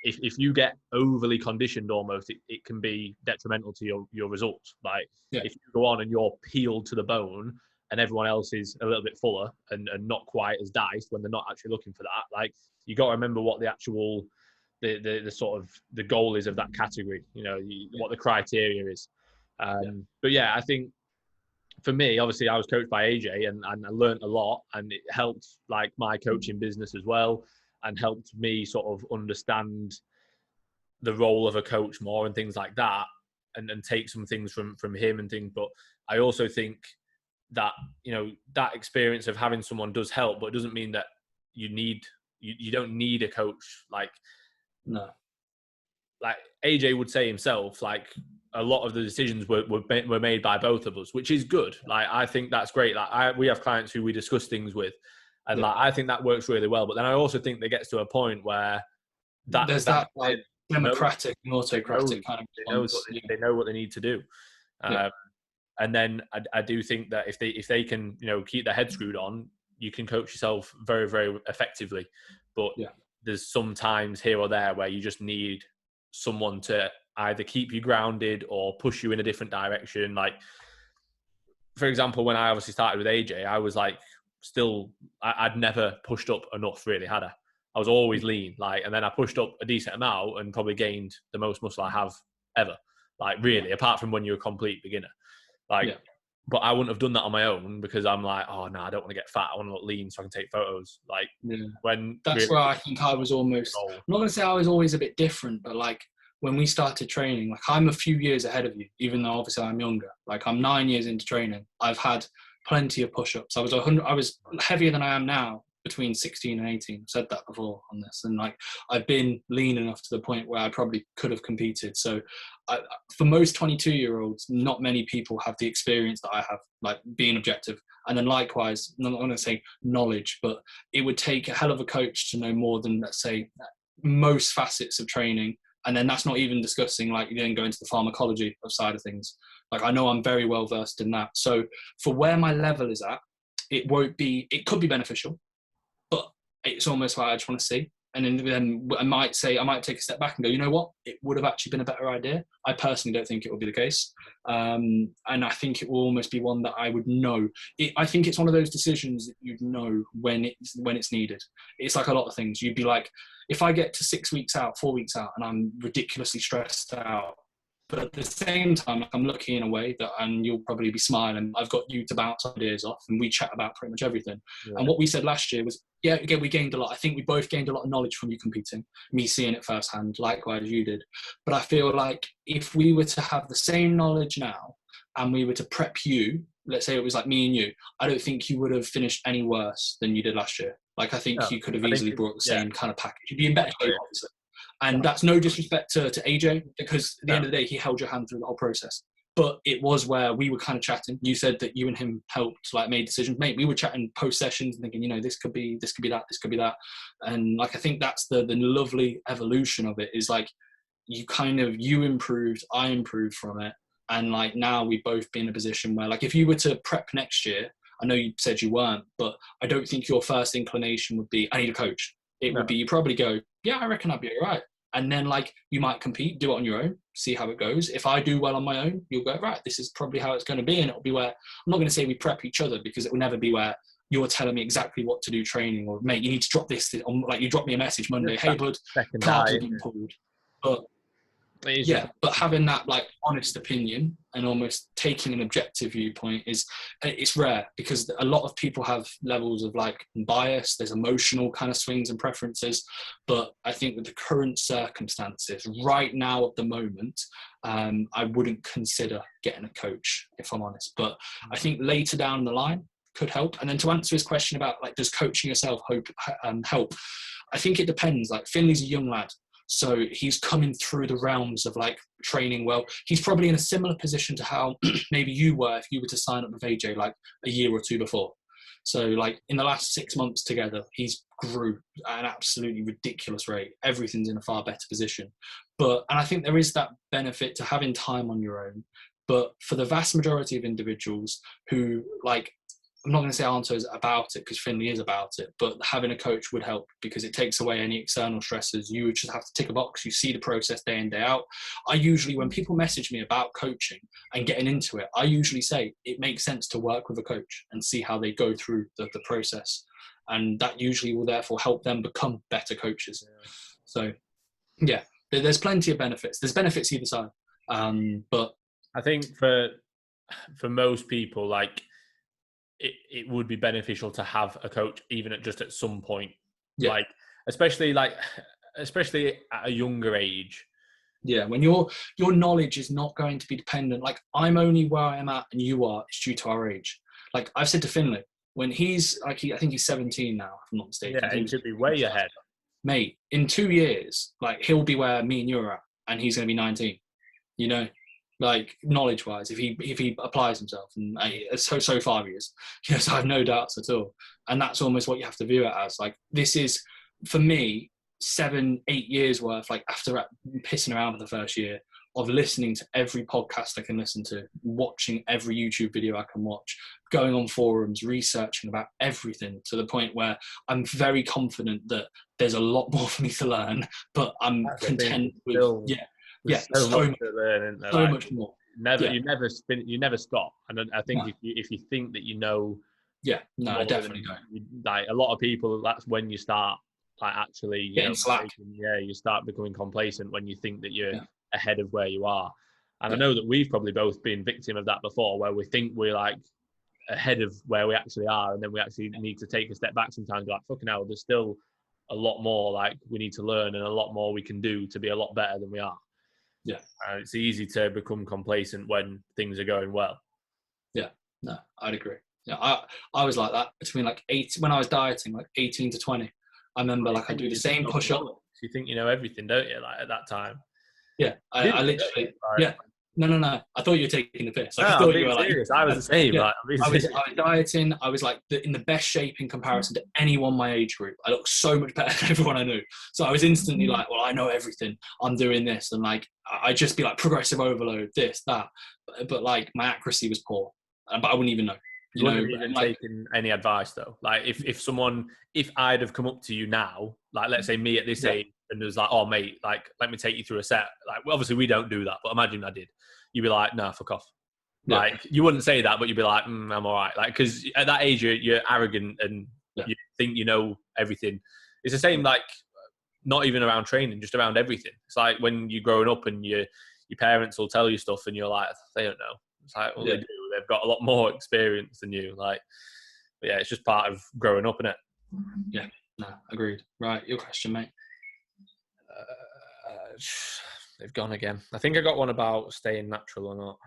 if you get overly conditioned, almost it can be detrimental to your results. Like, if you go on and you're peeled to the bone, and everyone else is a little bit fuller and not quite as diced when they're not actually looking for that. Like, you got to remember what the actual the sort of the goal is of that category, what the criteria is. But yeah, I think for me, obviously I was coached by AJ and I learned a lot, and it helped like my coaching business as well, and helped me sort of understand the role of a coach more and things like that, and take some things from him and things. But I also think that, that experience of having someone does help, but it doesn't mean that you don't need a coach. No. Like AJ would say himself, like, a lot of the decisions were made by both of us, which is good. Like, I think that's great. Like, we have clients who we discuss things with, and like, I think that works really well. But then I also think it gets to a point where there's that like democratic and autocratic kind of response. They know what they need to do. And then I do think that if they can, keep their head screwed on, you can coach yourself very, very effectively. But there's some times here or there where you just need someone to either keep you grounded or push you in a different direction. Like, for example, when I obviously started with AJ, I was like, I'd never pushed up enough, really, had I? I was always lean, like, and then I pushed up a decent amount and probably gained the most muscle I have ever, like, really, apart from when you're a complete beginner. Like, but I wouldn't have done that on my own, because I'm like, oh no, I don't want to get fat. I want to look lean so I can take photos. Like, when that's really, where I think I was almost, I'm not going to say I was always a bit different, but like, when we started training, like, I'm a few years ahead of you, even though obviously I'm younger. Like, I'm 9 years into training. I've had plenty of push-ups. I was heavier than I am now between 16 and 18. I've said that before on this, and like I've been lean enough to the point where I probably could have competed. So for most 22-year-olds, not many people have the experience that I have, like being objective. And then likewise, I'm not going to say knowledge, but it would take a hell of a coach to know more than, let's say, most facets of training. And then that's not even discussing, like, you then go into the pharmacology of side of things. Like, I know I'm very well versed in that. So for where my level is at, it could be beneficial, but it's almost like I just want to see. And then I might take a step back and go, you know what? It would have actually been a better idea. I personally don't think it will be the case. And I think it will almost be one that I would know. I think it's one of those decisions that you'd know when it's needed. It's like a lot of things. You'd be like, if I get to 6 weeks out, 4 weeks out, and I'm ridiculously stressed out, but at the same time, I'm looking in a way that, and you'll probably be smiling, I've got you to bounce ideas off, and we chat about pretty much everything. Yeah. And what we said last year was, yeah, again, we gained a lot. I think we both gained a lot of knowledge from you competing, me seeing it firsthand, likewise you did. But I feel like if we were to have the same knowledge now, and we were to prep you, let's say it was like me and you, I don't think you would have finished any worse than you did last year. Like, I think you could have easily brought the same kind of package. You'd be in better shape, obviously. And that's no disrespect to AJ, because at the end of the day, he held your hand through the whole process. But it was where we were kind of chatting. You said that you and him helped, like, made decisions. Mate, we were chatting post sessions and thinking, you know, this could be that, this could be that. And like, I think that's the lovely evolution of it, is like, you improved, I improved from it. And like, now we've both been in a position where, like, if you were to prep next year, I know you said you weren't, but I don't think your first inclination would be, I need a coach. It would be, you probably go, yeah, I reckon I'd be all right. And then, like, you might compete, do it on your own, see how it goes. If I do well on my own, you'll go, right, this is probably how it's going to be. And it'll be where, I'm not going to say we prep each other, because it will never be where you're telling me exactly what to do training, or, mate, you need to drop this. Like, you drop me a message Monday, hey, bud, carbs have been pulled. But yeah, but having that, like, honest opinion and almost taking an objective viewpoint it's rare, because a lot of people have levels of, like, bias. There's emotional kind of swings and preferences. But I think with the current circumstances right now at the moment, I wouldn't consider getting a coach, if I'm honest. But I think later down the line could help. And then to answer his question about, like, does coaching yourself help? I think it depends. Like, Finley's a young lad. So he's coming through the realms of, like, training well. He's probably in a similar position to how maybe you were if you were to sign up with AJ, like, a year or two before. So, like, in the last 6 months together, he's grew at an absolutely ridiculous rate. Everything's in a far better position. And I think there is that benefit to having time on your own. But for the vast majority of individuals who, like, I'm not going to say aren't about it, because Finley is about it, but having a coach would help, because it takes away any external stresses. You would just have to tick a box. You see the process day in, day out. I usually, when people message me about coaching and getting into it, I usually say it makes sense to work with a coach and see how they go through the process. And that usually will therefore help them become better coaches. Yeah. So, yeah, there's plenty of benefits. There's benefits either side. But I think for most people, like, it would be beneficial to have a coach, even at some point. Yeah. Like, especially at a younger age. Yeah, when your knowledge is not going to be dependent. Like, I'm only where I am at and you are, it's due to our age. Like, I've said to Finley, when he's like, I think he's 17 now, if I'm not mistaken. Yeah, he should be way ahead. Mate, in 2 years, like, he'll be where me and you are at, and he's going to be 19. You know? Like, knowledge wise, if he applies himself, and so far he is, you know, so I have no doubts at all. And that's almost what you have to view it as. Like, this is, for me, 7-8 years worth, like, after pissing around for the first year, of listening to every podcast I can listen to, watching every YouTube video I can watch, going on forums, researching about everything, to the point where I'm very confident that there's a lot more for me to learn, but I'm content with, so much to learn, so like, much more. You never stop. And I think if you think that you know, I definitely don't. Like, a lot of people, that's when you start, like, actually getting slack. You start becoming complacent when you think that you're ahead of where you are. And I know that we've probably both been victim of that before, where we think we're, like, ahead of where we actually are, and then we actually need to take a step back sometimes. Like, fucking hell, there's still a lot more, like, we need to learn, and a lot more we can do to be a lot better than we are. Yeah. It's easy to become complacent when things are going well. Yeah, no, I'd agree. Yeah, I was like that between like 8 when I was dieting, like 18 to 20. I remember like I do the same push up. You think you know everything, don't you? Like at that time. Yeah, I literally, yeah. No. I thought you were taking the piss. Like, No, I I'm thought being you were like, serious. I was the same. yeah. Like, I was dieting. I was like in the best shape in comparison to anyone my age group. I looked so much better than everyone I knew. So I was instantly like, well, I know everything. I'm doing this, and like I'd just be like progressive overload, this, that. But like my accuracy was poor, but I wouldn't even know. You wouldn't have even taken any advice though. Like if I'd have come up to you now, like let's say me at this age, and it was like, oh mate, like let me take you through a set. Like well, obviously we don't do that, but imagine I did. You'd be like, nah, fuck off. Like you wouldn't say that, but you'd be like, I'm all right. Like because at that age you're arrogant and you think you know everything. It's the same like not even around training, just around everything. It's like when you're growing up and your parents will tell you stuff and you're like, they don't know. It's like, well, they do. They've got a lot more experience than you. Like, but yeah, it's just part of growing up, isn't it? Yeah, no, agreed. Right, your question, mate. They've gone again. I think I got one about staying natural or not.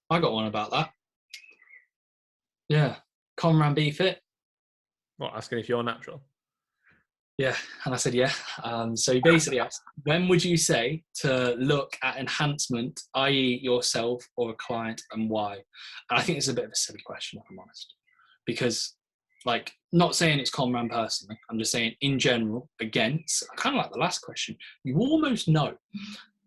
I got one about that. Yeah, Conran be fit. What, asking if you're natural? Yeah, and I said yeah. So he basically asked, when would you say to look at enhancement, i.e. yourself or a client, and why? And I think it's a bit of a silly question, if I'm honest. Because, like, not saying it's Conran personally, I'm just saying in general, against, kind of like the last question, you almost know.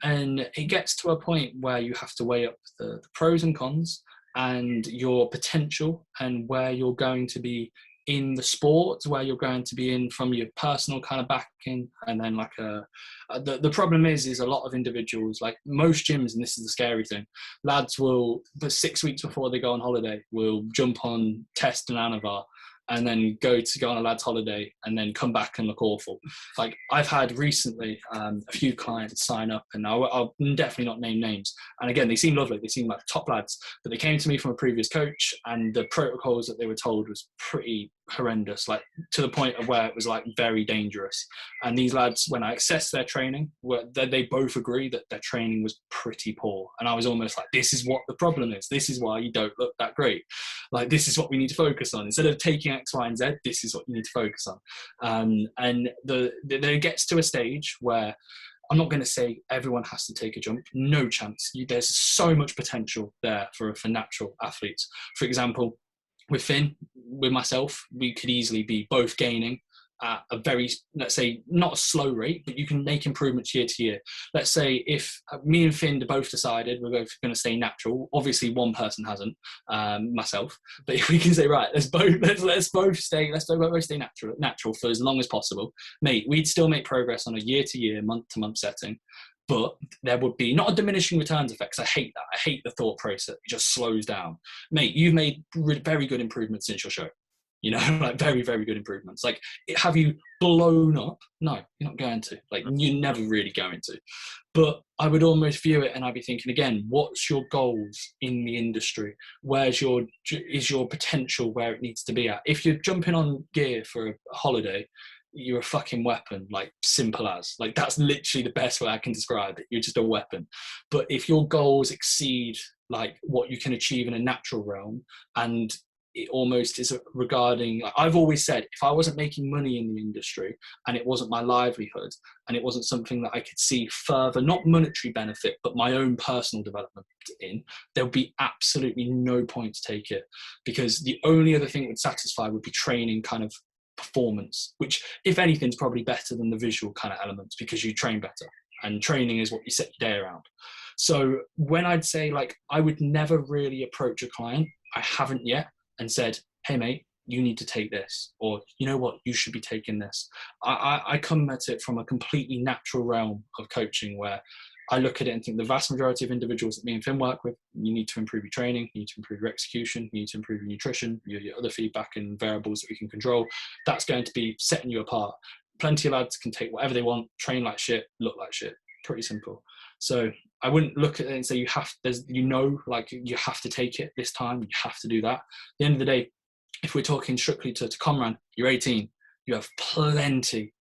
And it gets to a point where you have to weigh up the pros and cons and your potential and where you're going to be in the sport, where you're going to be in from your personal kind of backing. And then like the problem is a lot of individuals, like most gyms, and this is the scary thing, lads will, for 6 weeks before they go on holiday, will jump on Test and Anavar and then go on a lad's holiday and then come back and look awful. Like I've had recently a few clients sign up, and I'll definitely not name names. And again, they seem lovely. They seem like top lads, but they came to me from a previous coach, and the protocols that they were told was pretty horrendous, like to the point of where it was like very dangerous. And these lads, when I assessed their training, they both agree that their training was pretty poor. And I was almost like, this is what the problem is. This is why you don't look that great. Like, this is what we need to focus on. Instead of taking X, Y, and Z, this is what you need to focus on. And it gets to a stage where I'm not going to say everyone has to take a jump. No chance. There's so much potential there for natural athletes. For example, with Finn, with myself, we could easily be both gaining at a very, let's say, not a slow rate, but you can make improvements year to year. Let's say if me and Finn both decided we're both going to stay natural, obviously one person hasn't, myself, but if we can say, right, let's both stay natural for as long as possible, mate, we'd still make progress on a year to year, month to month setting. But there would be not a diminishing returns effect. I hate that. I hate the thought process. It just slows down. Mate, you've made very good improvements since your show. You know, like very, very good improvements. Like, have you blown up? No, you're not going to. Like, you're never really going to. But I would almost view it, and I'd be thinking again, what's your goals in the industry? Is your potential where it needs to be at? If you're jumping on gear for a holiday, you're a fucking weapon, like simple as. Like, that's literally the best way I can describe it. You're just a weapon. But if your goals exceed like what you can achieve in a natural realm, and it almost is regarding, like, I've always said, if I wasn't making money in the industry and it wasn't my livelihood and it wasn't something that I could see further, not monetary benefit, but my own personal development in, there would be absolutely no point to take it, because the only other thing that would satisfy would be training kind of performance, which if anything is probably better than the visual kind of elements, because you train better and training is what you set your day around. So when I'd say, like, I would never really approach a client, I haven't yet, and said, hey mate, you need to take this, or you know what, you should be taking this. I come at it from a completely natural realm of coaching, where I look at it and think the vast majority of individuals that me and Finn work with, you need to improve your training, you need to improve your execution, you need to improve your nutrition, your other feedback and variables that we can control. That's going to be setting you apart. Plenty of lads can take whatever they want, train like shit, look like shit. Pretty simple. So I wouldn't look at it and say you have to take it this time, you have to do that. At the end of the day, if we're talking strictly to Comran, you're 18. You have plenty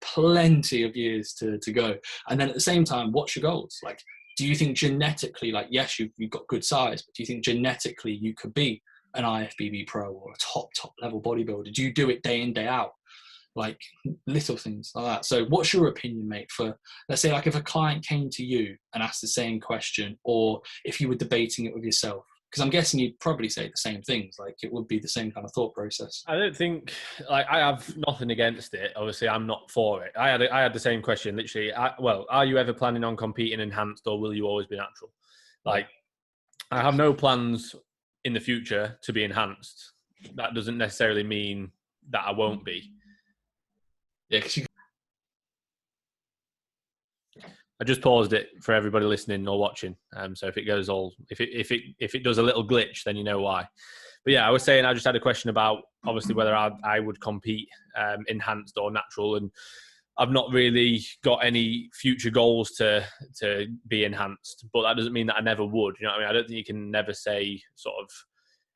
of years to go. And then at the same time, what's your goals? Like, do you think genetically, like, yes, you've got good size, but do you think genetically you could be an IFBB pro or a top level bodybuilder? Do you do it day in, day out? Like little things like that. So what's your opinion, mate, for, let's say, like if a client came to you and asked the same question, or if you were debating it with yourself? Because I'm guessing you'd probably say the same things. Like it would be the same kind of thought process. I don't think, like, I have nothing against it. Obviously, I'm not for it. I had the same question, literally. Well, are you ever planning on competing enhanced, or will you always be natural? Like, I have no plans in the future to be enhanced. That doesn't necessarily mean that I won't be. Yeah, because I just paused it for everybody listening or watching. So if it goes if it does a little glitch, then you know why. But yeah, I was saying I just had a question about obviously whether I would compete enhanced or natural, and I've not really got any future goals to be enhanced. But that doesn't mean that I never would. You know what I mean? I don't think you can never say sort of.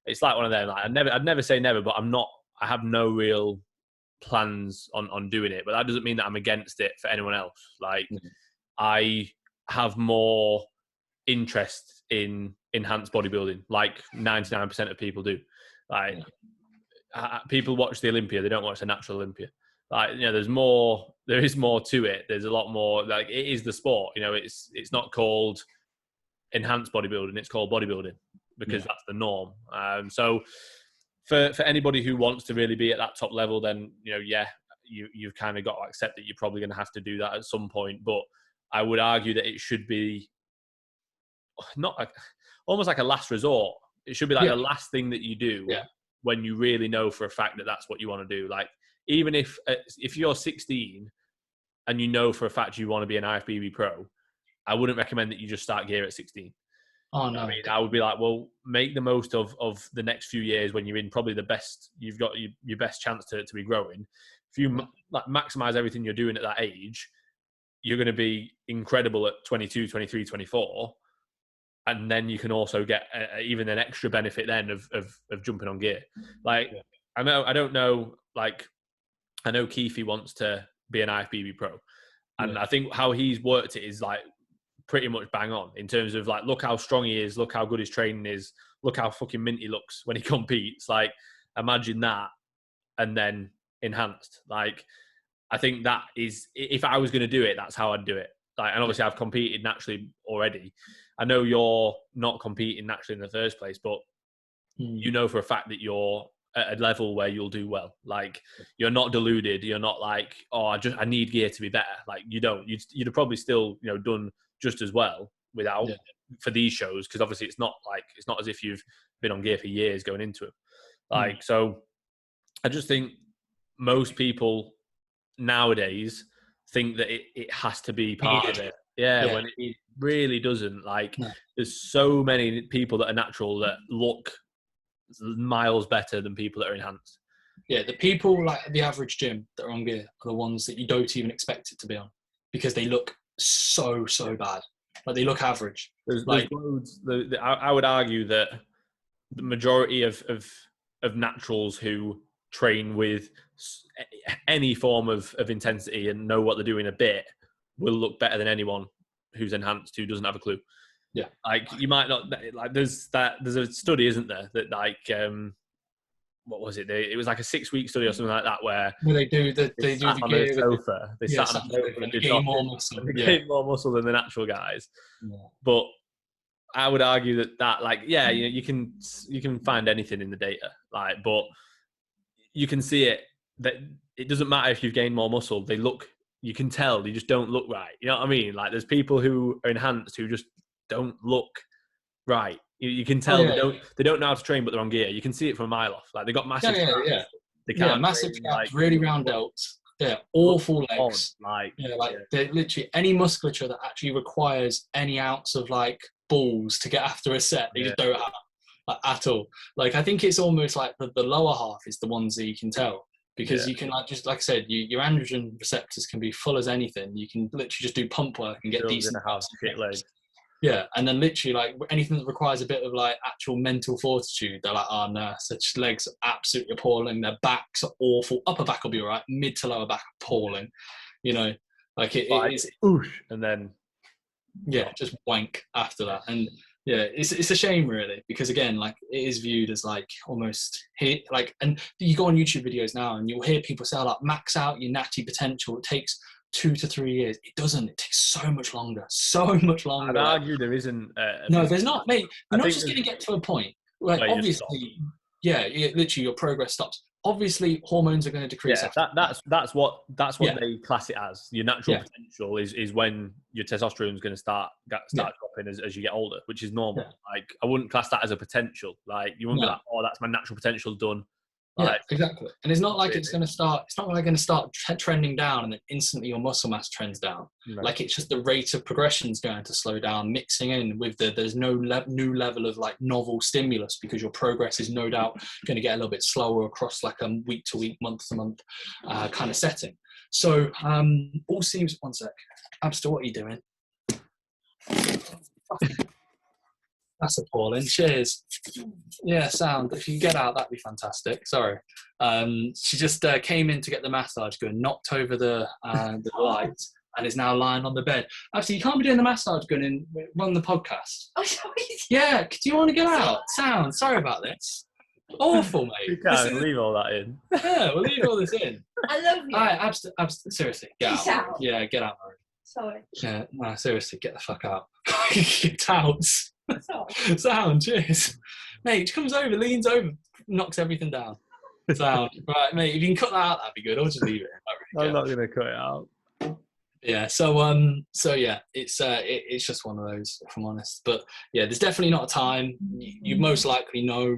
It's like one of them. Like I'd never say never, but I have no real plans on doing it. But that doesn't mean that I'm against it for anyone else. Like. I have more interest in enhanced bodybuilding, like 99% of people do. Like people watch the Olympia, they don't watch the natural Olympia. Like, you know, there is more to it. There's a lot more, like, it is the sport, you know, it's not called enhanced bodybuilding, it's called bodybuilding because that's the norm. So for anybody who wants to really be at that top level, then, you know, you've kind of got to accept that you're probably going to have to do that at some point. But I would argue that it should be almost like a last resort. It should be like the last thing that you do when you really know for a fact that that's what you want to do. Like, even if you're 16 and you know for a fact you want to be an IFBB pro, I wouldn't recommend that you just start gear at 16. Oh no! I mean, I would be like, well, make the most of the next few years when you're in probably the best. You've got your best chance to be growing. If you like maximize everything you're doing at that age, you're going to be incredible at 22, 23, 24. And then you can also get even an extra benefit then of jumping on gear. Like, I don't know, like, I know Keefe wants to be an IFBB pro. And I think how he's worked it is like pretty much bang on in terms of like, look how strong he is, look how good his training is, look how fucking mint he looks when he competes. Like, imagine that and then enhanced. Like, I think that is, if I was going to do it, that's how I'd do it. Like, and obviously I've competed naturally already. I know you're not competing naturally in the first place, but you know for a fact that you're at a level where you'll do well. Like, you're not deluded. You're not like, oh, I need gear to be better. Like, you don't. You'd have probably still, you know, done just as well without for these shows, because obviously it's not as if you've been on gear for years going into it. Like, so I just think most people nowadays think that it has to be part of it. When it really doesn't. Like, there's so many people that are natural that look miles better than people that are enhanced. Yeah, the people like the average gym that are on gear are the ones that you don't even expect it to be on, because they look so bad. Like, they look average. There's loads. I would argue that the majority of naturals who train with any form of intensity and know what they're doing a bit will look better than anyone who's enhanced who doesn't have a clue. Yeah, like, you might not like. There's a study, isn't there, that like what was it? It was like a 6-week study or something like that where they do the gear sofa. They sat on the sofa and gain more muscle. They gain more muscle than the natural guys. Yeah. But I would argue that like, you can find anything in the data, like, but you can see it that it doesn't matter if you've gained more muscle. You can tell they just don't look right. You know what I mean? Like, there's people who are enhanced who just don't look right. You can tell they don't know how to train, but they're on gear. You can see it from a mile off. Like, they got massive traps. They can't massive traps, like, really round delts. Yeah, awful legs. They're literally any musculature that actually requires any ounce of like balls to get after a set, they just don't have, like, at all. Like, I think it's almost like the lower half is the ones that you can tell. Because you can, like, just like I said, your androgen receptors can be full as anything. You can literally just do pump work and get decent legs. Yeah, and then literally, like, anything that requires a bit of like actual mental fortitude, they're like, oh no, such legs are absolutely appalling. Their backs are awful. Upper back will be all right. Mid to lower back appalling. You know, like it's oosh, and then just wank after that. And Yeah, it's a shame really, because again, like it is viewed as like almost here, like, and you go on YouTube videos now and you'll hear people say like max out your natty potential. It takes 2 to 3 years. It doesn't. It takes so much longer. I'd argue there isn't. No, there's not, mate. You're not think just going to get to a point. Like where you just obviously, literally your progress stops. Obviously, hormones are going to decrease. Yeah, that's what Yeah. they class it as. Your natural potential is when your testosterone is going to start dropping as you get older, which is normal. Yeah. Like I wouldn't class that as a potential. Like you wouldn't be like, oh, that's my natural potential done. Like, yeah, exactly. And it's not like it's going to start. It's not like going to start trending down and then instantly your muscle mass trends down. No. Like it's just the rate of progression is going to slow down, mixing in with there's no new level of like novel stimulus, because your progress is no doubt going to get a little bit slower across like a week to week, month to month kind of setting. So all seems. One sec, Abster, what are you doing? That's appalling. Cheers. Yeah, sound. If you get out, that'd be fantastic. Sorry. She just came in to get the massage gun, knocked over the lights, and is now lying on the bed. Actually, you can't be doing the massage gun and run the podcast. Oh, sorry. Yeah, do you want to get out? Sound. Sorry about this. Awful, mate. you can't leave all that in. Yeah, we'll leave all this in. I love you. All right, seriously, get Peace out. out. Yeah, get out, Murray. Sorry. Yeah, no, seriously, get the fuck out. Get out. Sorry. Sound, cheers. Mate, she comes over, leans over, knocks everything down. Sound. Right, mate, if you can cut that out, that'd be good. I'll just leave it. I'm not going to cut it out. Yeah, so yeah, it's just one of those, if I'm honest. But yeah, there's definitely not a time. You most likely know,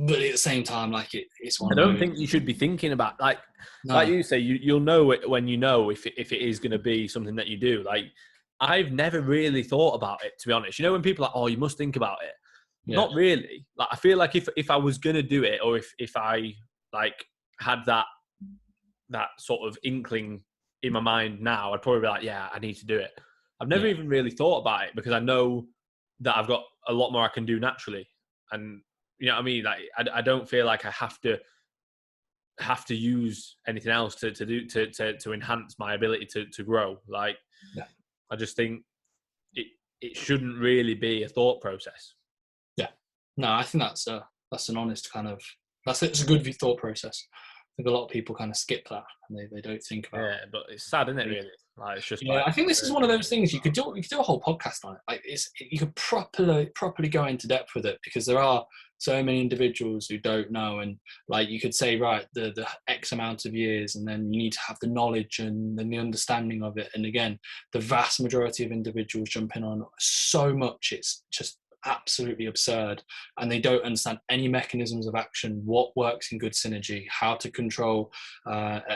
but at the same time, like it's one. I don't think you should be thinking about like you say. You'll know it when you know if it is going to be something that you do. Like I've never really thought about it, to be honest. You know, when people are like, oh, you must think about it. Yeah. Not really. Like I feel like if I was going to do it, or if I like had that sort of inkling in my mind now, I'd probably be like, yeah, I need to do it. I've never even really thought about it, because I know that I've got a lot more I can do naturally. And you know what I mean? Like I don't feel like I have to use anything else to enhance my ability to grow. Like I just think it shouldn't really be a thought process. Yeah. No, I think that's an honest kind of, it's a good thought process. I think a lot of people kind of skip that and they don't think about it. Yeah, but it's sad, isn't it, really? Like, it's just I think this is one of those things you could do a whole podcast on it. Like you could properly go into depth with it, because there are so many individuals who don't know, and like you could say, right, the X amount of years, and then you need to have the knowledge and then the understanding of it. And again, the vast majority of individuals jumping on so much, it's just absolutely absurd, and they don't understand any mechanisms of action, what works in good synergy, how to control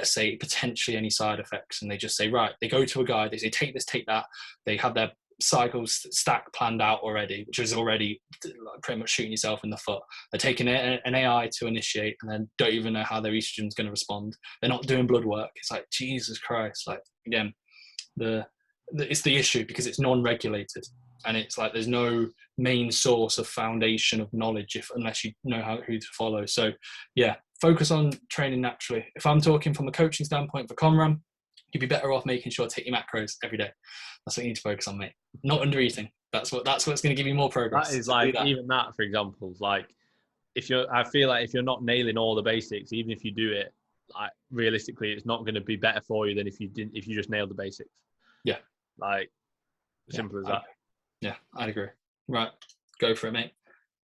say potentially any side effects. And they just say, right, they go to a guy, they say take this, take that, they have their cycles stack planned out already, which is already pretty much shooting yourself in the foot. They're taking an AI to initiate and then don't even know how their estrogen is going to respond. They're not doing blood work. It's like, Jesus Christ. Like, again, it's the issue, because it's non-regulated, and it's like there's no main source of foundation of knowledge unless you know who to follow. So yeah, focus on training naturally. If I'm talking from a coaching standpoint for Comram, you'd be better off making sure to hit your macros every day. That's what you need to focus on, mate. Not under eating. That's what's going to give you more progress. That is like, even that, for example, like I feel like if you're not nailing all the basics, even if you do it, like realistically, it's not going to be better for you than if you just nailed the basics. Yeah. Like simple as that. Yeah, I'd agree. Right, go for it, mate.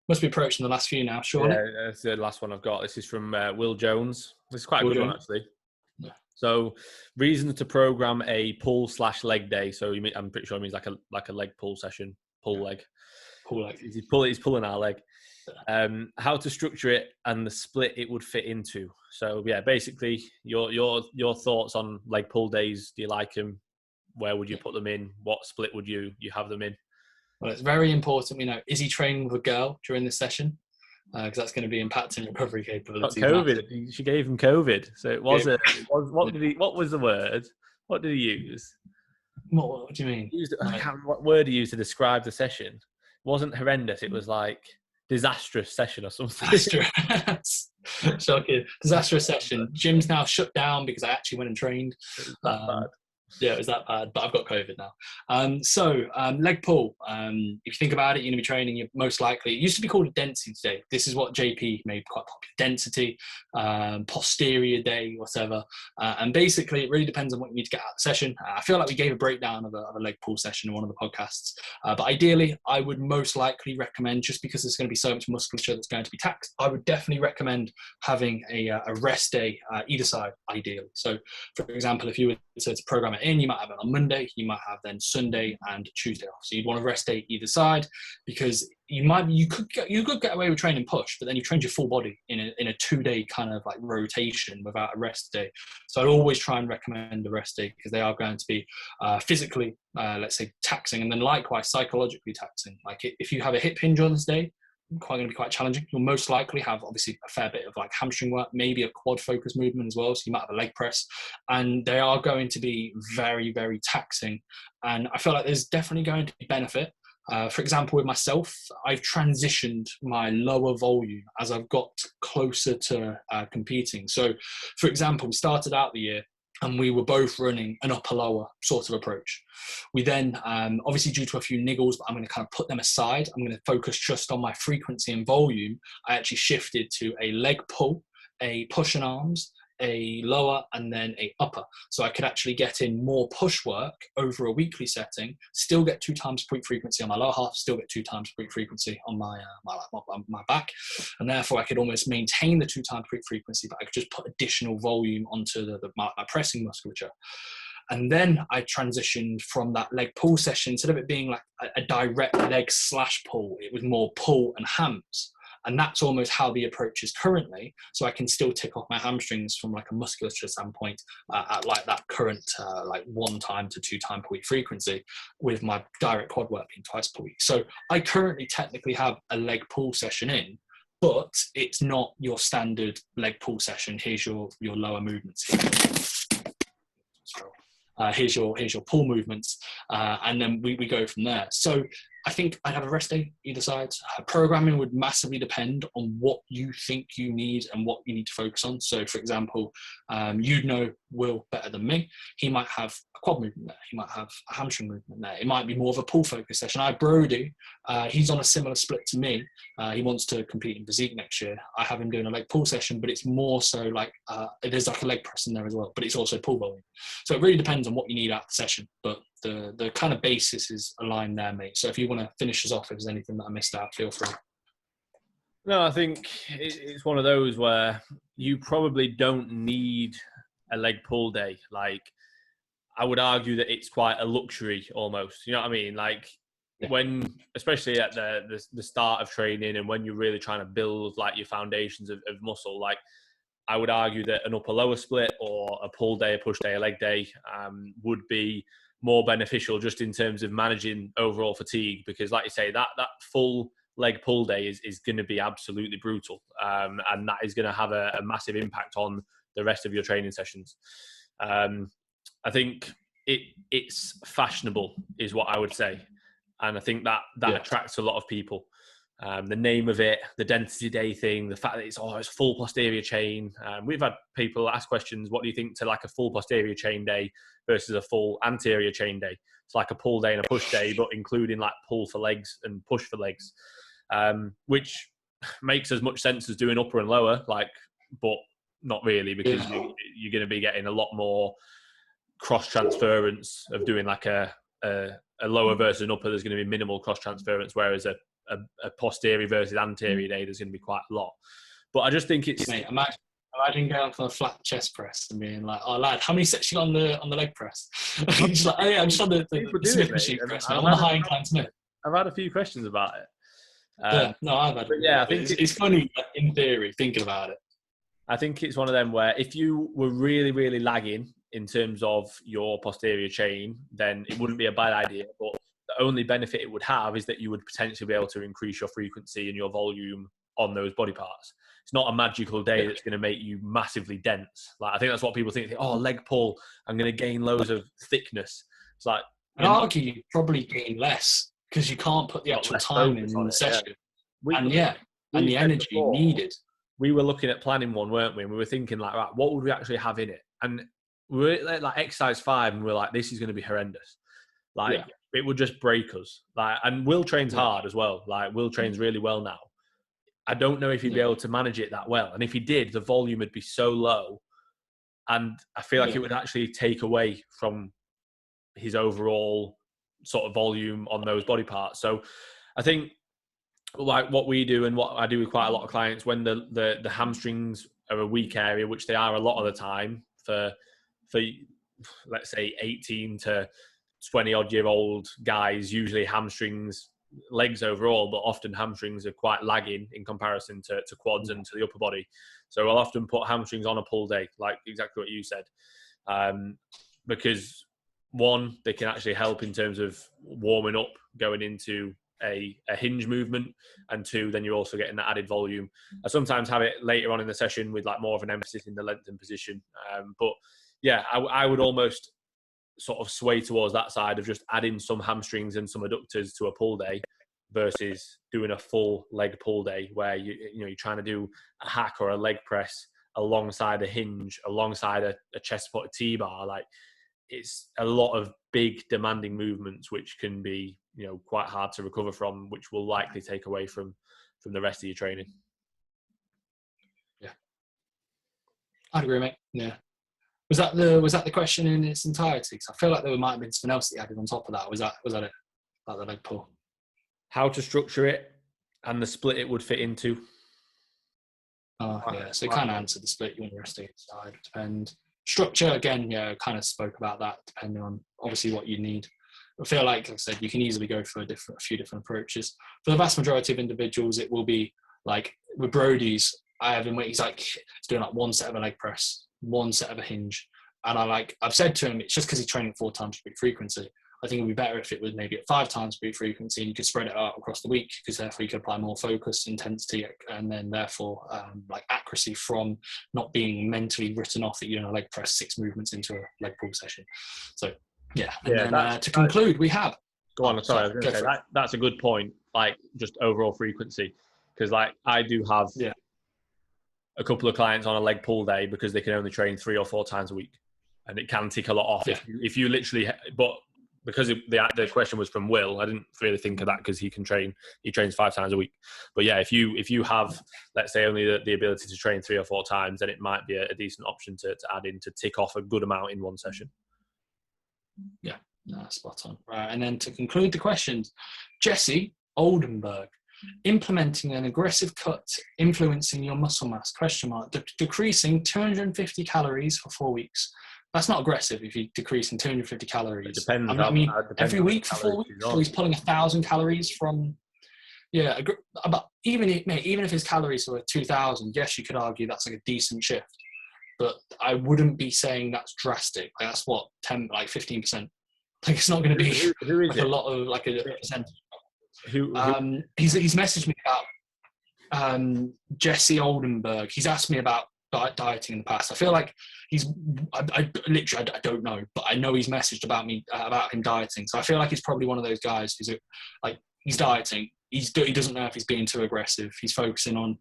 Must be approaching the last few now, surely. Yeah, that's the last one I've got. This is from Will Jones. This is quite a good one, actually. Yeah. So, reasons to program a pull/leg day. So I'm pretty sure it means like a leg pull session. Pull leg. He's pulling our leg. How to structure it and the split it would fit into. So yeah, basically your thoughts on leg pull days. Do you like them? Where would you put them in? What split would you have them in? Well, it's very important we know, is he training with a girl during this session? Because that's going to be impacting recovery capabilities. COVID. She gave him COVID. So it was what was the word? What did he use? What do you mean? I can't remember what word he used to describe the session. It wasn't horrendous. It was like disastrous session or something. Disastrous. Shocking. Disastrous session. Gym's now shut down because I actually went and trained. Bad. Yeah, it was that bad, but I've got COVID now. So leg pull. If you think about it, you're going to be training. You're most likely, it used to be called a density day. This is what JP made quite popular: density, posterior day, whatever. And basically, it really depends on what you need to get out of the session. I feel like we gave a breakdown of a leg pull session in one of the podcasts. But ideally, I would most likely recommend, just because there's going to be so much musculature that's going to be taxed, I would definitely recommend having a rest day either side, ideally. So, for example, if you were to program it in, you might have it on Monday, you might have then Sunday and Tuesday off. So you'd want a rest day either side, because you could get away with training push, but then you trained your full body in a 2-day kind of like rotation without a rest day. So I'd always try and recommend a rest day, because they are going to be physically, let's say, taxing, and then likewise psychologically taxing. Like if you have a hip hinge on this day, going to be quite challenging. You'll most likely have obviously a fair bit of like hamstring work, maybe a quad focus movement as well. So you might have a leg press, and they are going to be very, very taxing. And I feel like there's definitely going to be benefit. For example, with myself, I've transitioned my lower volume as I've got closer to competing. So for example, we started out the year and we were both running an upper lower sort of approach. We then, obviously due to a few niggles, but I'm going to kind of put them aside. I'm going to focus just on my frequency and volume. I actually shifted to a leg pull, a push and arms, a lower, and then a upper. So I could actually get in more push work over a weekly setting, still get 2 times peak frequency on my lower half, still get 2 times peak frequency on my back. And therefore I could almost maintain the 2 times peak frequency, but I could just put additional volume onto my pressing musculature. And then I transitioned from that leg pull session, instead of it being like a direct leg / pull, it was more pull and hams. And that's almost how the approach is currently. So I can still tick off my hamstrings from like a musculature standpoint at like that current like 1 time to 2 time per week frequency, with my direct quad work being twice per week. So I currently technically have a leg pull session in, but it's not your standard leg pull session. Here's your lower movements. Here's your pull movements, and then we go from there. So I think I'd have a rest day either side. Programming would massively depend on what you think you need and what you need to focus on. So for example, you'd know Will better than me. He might have a quad movement there. He might have a hamstring movement there. It might be more of a pull focus session. Brody, he's on a similar split to me. He wants to compete in physique next year. I have him doing a leg pull session, but it's more so like, there's like a leg press in there as well, but it's also pull volume. So it really depends on what you need out of the session, but the kind of basis is aligned there, mate. So if you want to finish us off, if there's anything that I missed out, feel free. No, I think it's one of those where you probably don't need a leg pull day. Like, I would argue that it's quite a luxury almost. You know what I mean? Like, when, especially at the start of training and when you're really trying to build like your foundations of muscle, like, I would argue that an upper lower split or a pull day, a push day, a leg day would be more beneficial just in terms of managing overall fatigue, because like you say, that full leg pull day is going to be absolutely brutal, and that is going to have a massive impact on the rest of your training sessions. I think it's fashionable is what I would say, and I think that attracts a lot of people. The name of it, the density day thing, the fact that it's full posterior chain. We've had people ask questions, what do you think to like a full posterior chain day versus a full anterior chain day? It's like a pull day and a push day, but including like pull for legs and push for legs, which makes as much sense as doing upper and lower, but not really, because you're going to be getting a lot more cross transference of doing like a lower versus an upper. There's going to be minimal cross transference, whereas a posterior versus anterior day, there's going to be quite a lot. But I just think it's... Mate, imagine going for a flat chest press and being like, oh lad, how many sets you got on the leg press? Just like, oh yeah, I'm just on the Smith machine press, man. I'm on the high incline Smith. I've had a few questions about it. I've had. Yeah, I think it's funny in theory thinking about it. I think it's one of them where if you were really, really lagging in terms of your posterior chain, then it wouldn't be a bad idea. But the only benefit it would have is that you would potentially be able to increase your frequency and your volume on those body parts. It's not a magical day that's going to make you massively dense. Like, I think that's what people think. Oh, leg pull, I'm going to gain loads of thickness. It's like... I'd argue you probably gain less because you can't put the actual time in the session. Yeah. And the energy needed. We were looking at planning one, weren't we? And we were thinking like, right, what would we actually have in it? And we're like exercise 5, and we're like, this is going to be horrendous. Like it would just break us. Like, and Will trains hard as well. Like Will trains really well now. I don't know if he'd be able to manage it that well. And if he did, the volume would be so low. And I feel like it would actually take away from his overall sort of volume on those body parts. So I think like what we do and what I do with quite a lot of clients, when the hamstrings are a weak area, which they are a lot of the time for let's say 18 to 20 odd year old guys, usually hamstrings, legs overall, but often hamstrings are quite lagging in comparison to quads and to the upper body. So I'll often put hamstrings on a pull day, like exactly what you said, because one, they can actually help in terms of warming up going into a hinge movement, and two, then you're also getting that added volume. I sometimes have it later on in the session with like more of an emphasis in the lengthened position, but yeah, I would almost sort of sway towards that side of just adding some hamstrings and some adductors to a pull day versus doing a full leg pull day where you're trying to do a hack or a leg press alongside a hinge, alongside a chest supported T-bar. Like, it's a lot of big demanding movements which can be quite hard to recover from, which will likely take away from the rest of your training. Yeah, I'd agree, mate. Yeah. Was that the question in its entirety? Because I feel like there might have been something else that you added on top of that. Was that it? Like the leg pull? How to structure it and the split it would fit into. Oh, yeah. So kind of answered the split you want to rest side. Depend. Structure, again, kind of spoke about that, depending on obviously what you need. I feel like I said, you can easily go for a few different approaches. For the vast majority of individuals, it will be like with Brody's, I have him where he's doing like one set of a leg press, one set of a hinge. And I've said to him, it's just because he's training 4 times peak frequency. I think it would be better if it was maybe at 5 times peak frequency, and you could spread it out across the week, because therefore you could apply more focus, intensity, and then therefore like accuracy from not being mentally written off that you're going to leg press 6 movements into a leg pull session. So yeah. And then to conclude, we have. Go on. Sorry, I was going to say that's a good point. Like just overall frequency, because like I do have a couple of clients on a leg pull day because they can only train 3 or 4 times a week, and it can tick a lot off if you literally. But because the question was from Will, I didn't really think of that because he trains 5 times a week. But yeah, if you have, let's say, only the ability to train 3 or 4 times, then it might be a decent option to add in to tick off a good amount in one session. Yeah, spot on. Right, and then to conclude the questions, Jesse Oldenburg. Implementing an aggressive cut, influencing your muscle mass, decreasing 250 calories for 4 weeks. That's not aggressive if you're decreasing 250 calories. It depends. Every week for 4 weeks, so he's pulling 1,000 calories from, but even if his calories were 2,000, yes, you could argue that's like a decent shift. But I wouldn't be saying that's drastic. Like that's what, 15%. Like it's not going to be who is like it? a lot of like a percentage. Who? He's messaged me about Jesse Oldenburg. He's asked me about dieting in the past. I feel like I don't know, but I know he's messaged about him dieting. So I feel like he's probably one of those guys who's like, he's dieting. He doesn't know if he's being too aggressive. He's focusing on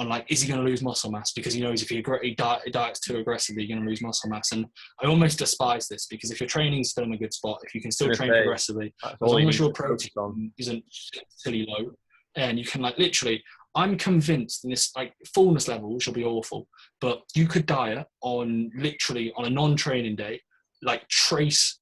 like, is he going to lose muscle mass? Because he knows if he diets too aggressively, you're going to lose muscle mass. And I almost despise this, because if your training's still in a good spot, if you can still train progressively, as long as your protein isn't silly low, and you can like literally, I'm convinced in this like fullness level, which will be awful, but you could diet on a non-training day, like trace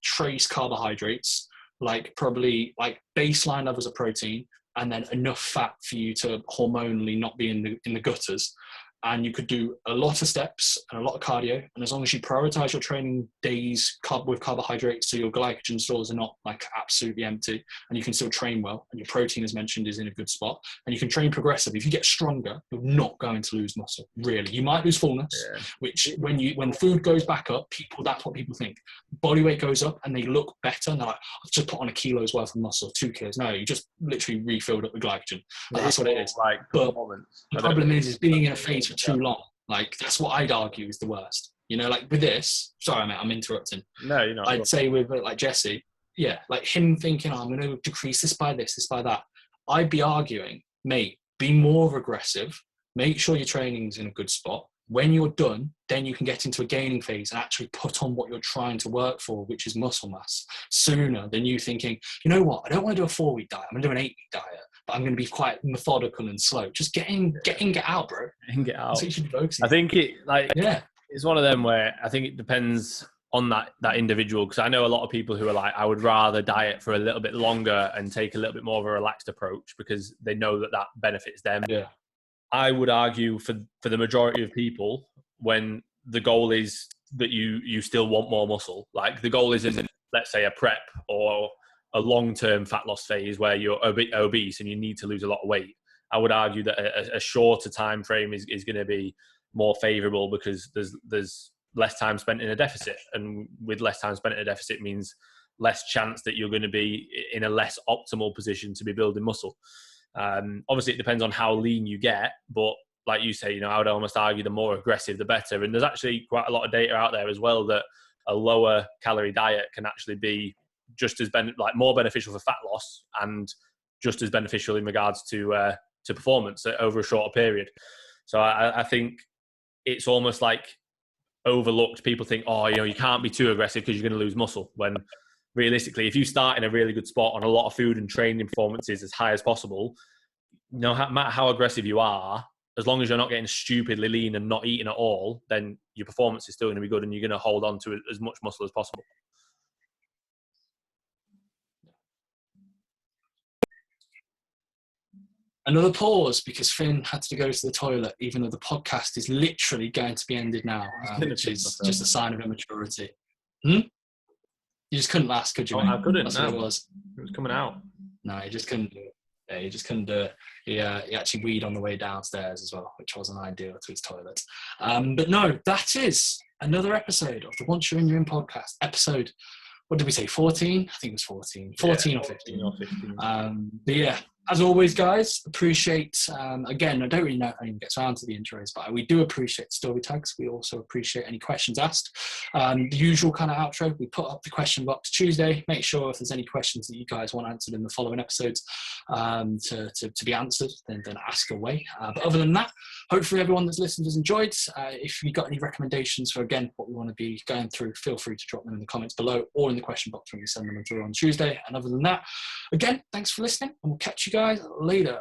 carbohydrates, like probably like baseline levels of protein, and then enough fat for you to hormonally not be in the gutters. And you could do a lot of steps and a lot of cardio. And as long as you prioritize your training days with carbohydrates, so your glycogen stores are not like absolutely empty, and you can still train well, and your protein, as mentioned, is in a good spot, and you can train progressively. If you get stronger, you're not going to lose muscle, really. You might lose fullness, which when food goes back up, that's what people think. Body weight goes up and they look better, and they're like, I've just put on a kilo's worth of muscle, 2 kilos. No, you just literally refilled up with glycogen. That's what it is. But the problem is being in a phase for too long. Like that's what I'd argue is the worst. Like with this, sorry mate, I'm interrupting. No, you're not. I'd say with like Jesse, like him thinking, I'm going to decrease this by this by that. I'd be arguing, mate, be more aggressive. Make sure your training's in a good spot. When you're done, then you can get into a gaining phase and actually put on what you're trying to work for, which is muscle mass, sooner than you thinking, you know what, I don't want to do a 4-week diet, I'm going to do an 8-week diet, but I'm going to be quite methodical and slow. Just get out, bro. Get out. That's what you should be focusing I think yeah. It's one of them where I think it depends on that individual, because I know a lot of people who are like, I would rather diet for a little bit longer and take a little bit more of a relaxed approach because they know that benefits them. Yeah. I would argue for the majority of people, when the goal is that you still want more muscle, like the goal isn't, let's say, a prep or a long-term fat loss phase where you're obese and you need to lose a lot of weight. I would argue that a shorter time frame is going to be more favorable because there's less time spent in a deficit, and with less time spent in a deficit means less chance that you're going to be in a less optimal position to be building muscle. Obviously, it depends on how lean you get, but like you say, I would almost argue the more aggressive, the better. And there's actually quite a lot of data out there as well that a lower calorie diet can actually be just as more beneficial for fat loss and just as beneficial in regards to performance over a shorter period. So I think it's almost like overlooked. People think, you can't be too aggressive because you're going to lose muscle, when realistically, if you start in a really good spot on a lot of food and training performances as high as possible, no matter how aggressive you are, as long as you're not getting stupidly lean and not eating at all, then your performance is still going to be good and you're going to hold on to as much muscle as possible. Another pause because Finn had to go to the toilet, even though the podcast is literally going to be ended now, which is just a sign of immaturity. You just couldn't last, could you? I couldn't. That's no. what it was. It was coming out. No, he just couldn't do it. Yeah, he just couldn't do it. He actually weed on the way downstairs as well, which wasn't ideal to his toilet. But no, that is another episode of the Once You're In podcast. Episode, what did we say, 14? I think it was 14. 14 or 15. 14 or 15. But yeah, as always, guys, appreciate, again, I don't really know if anyone gets around to the intros, but we do appreciate story tags. We also appreciate any questions asked. The usual kind of outro, we put up the question box Tuesday. Make sure if there's any questions that you guys want answered in the following episodes to be answered, then ask away. But other than that, hopefully everyone that's listened has enjoyed. If you've got any recommendations for, again, what we want to be going through, feel free to drop them in the comments below or in the question box when we send them through on Tuesday. And other than that, again, thanks for listening, and we'll catch you guys later.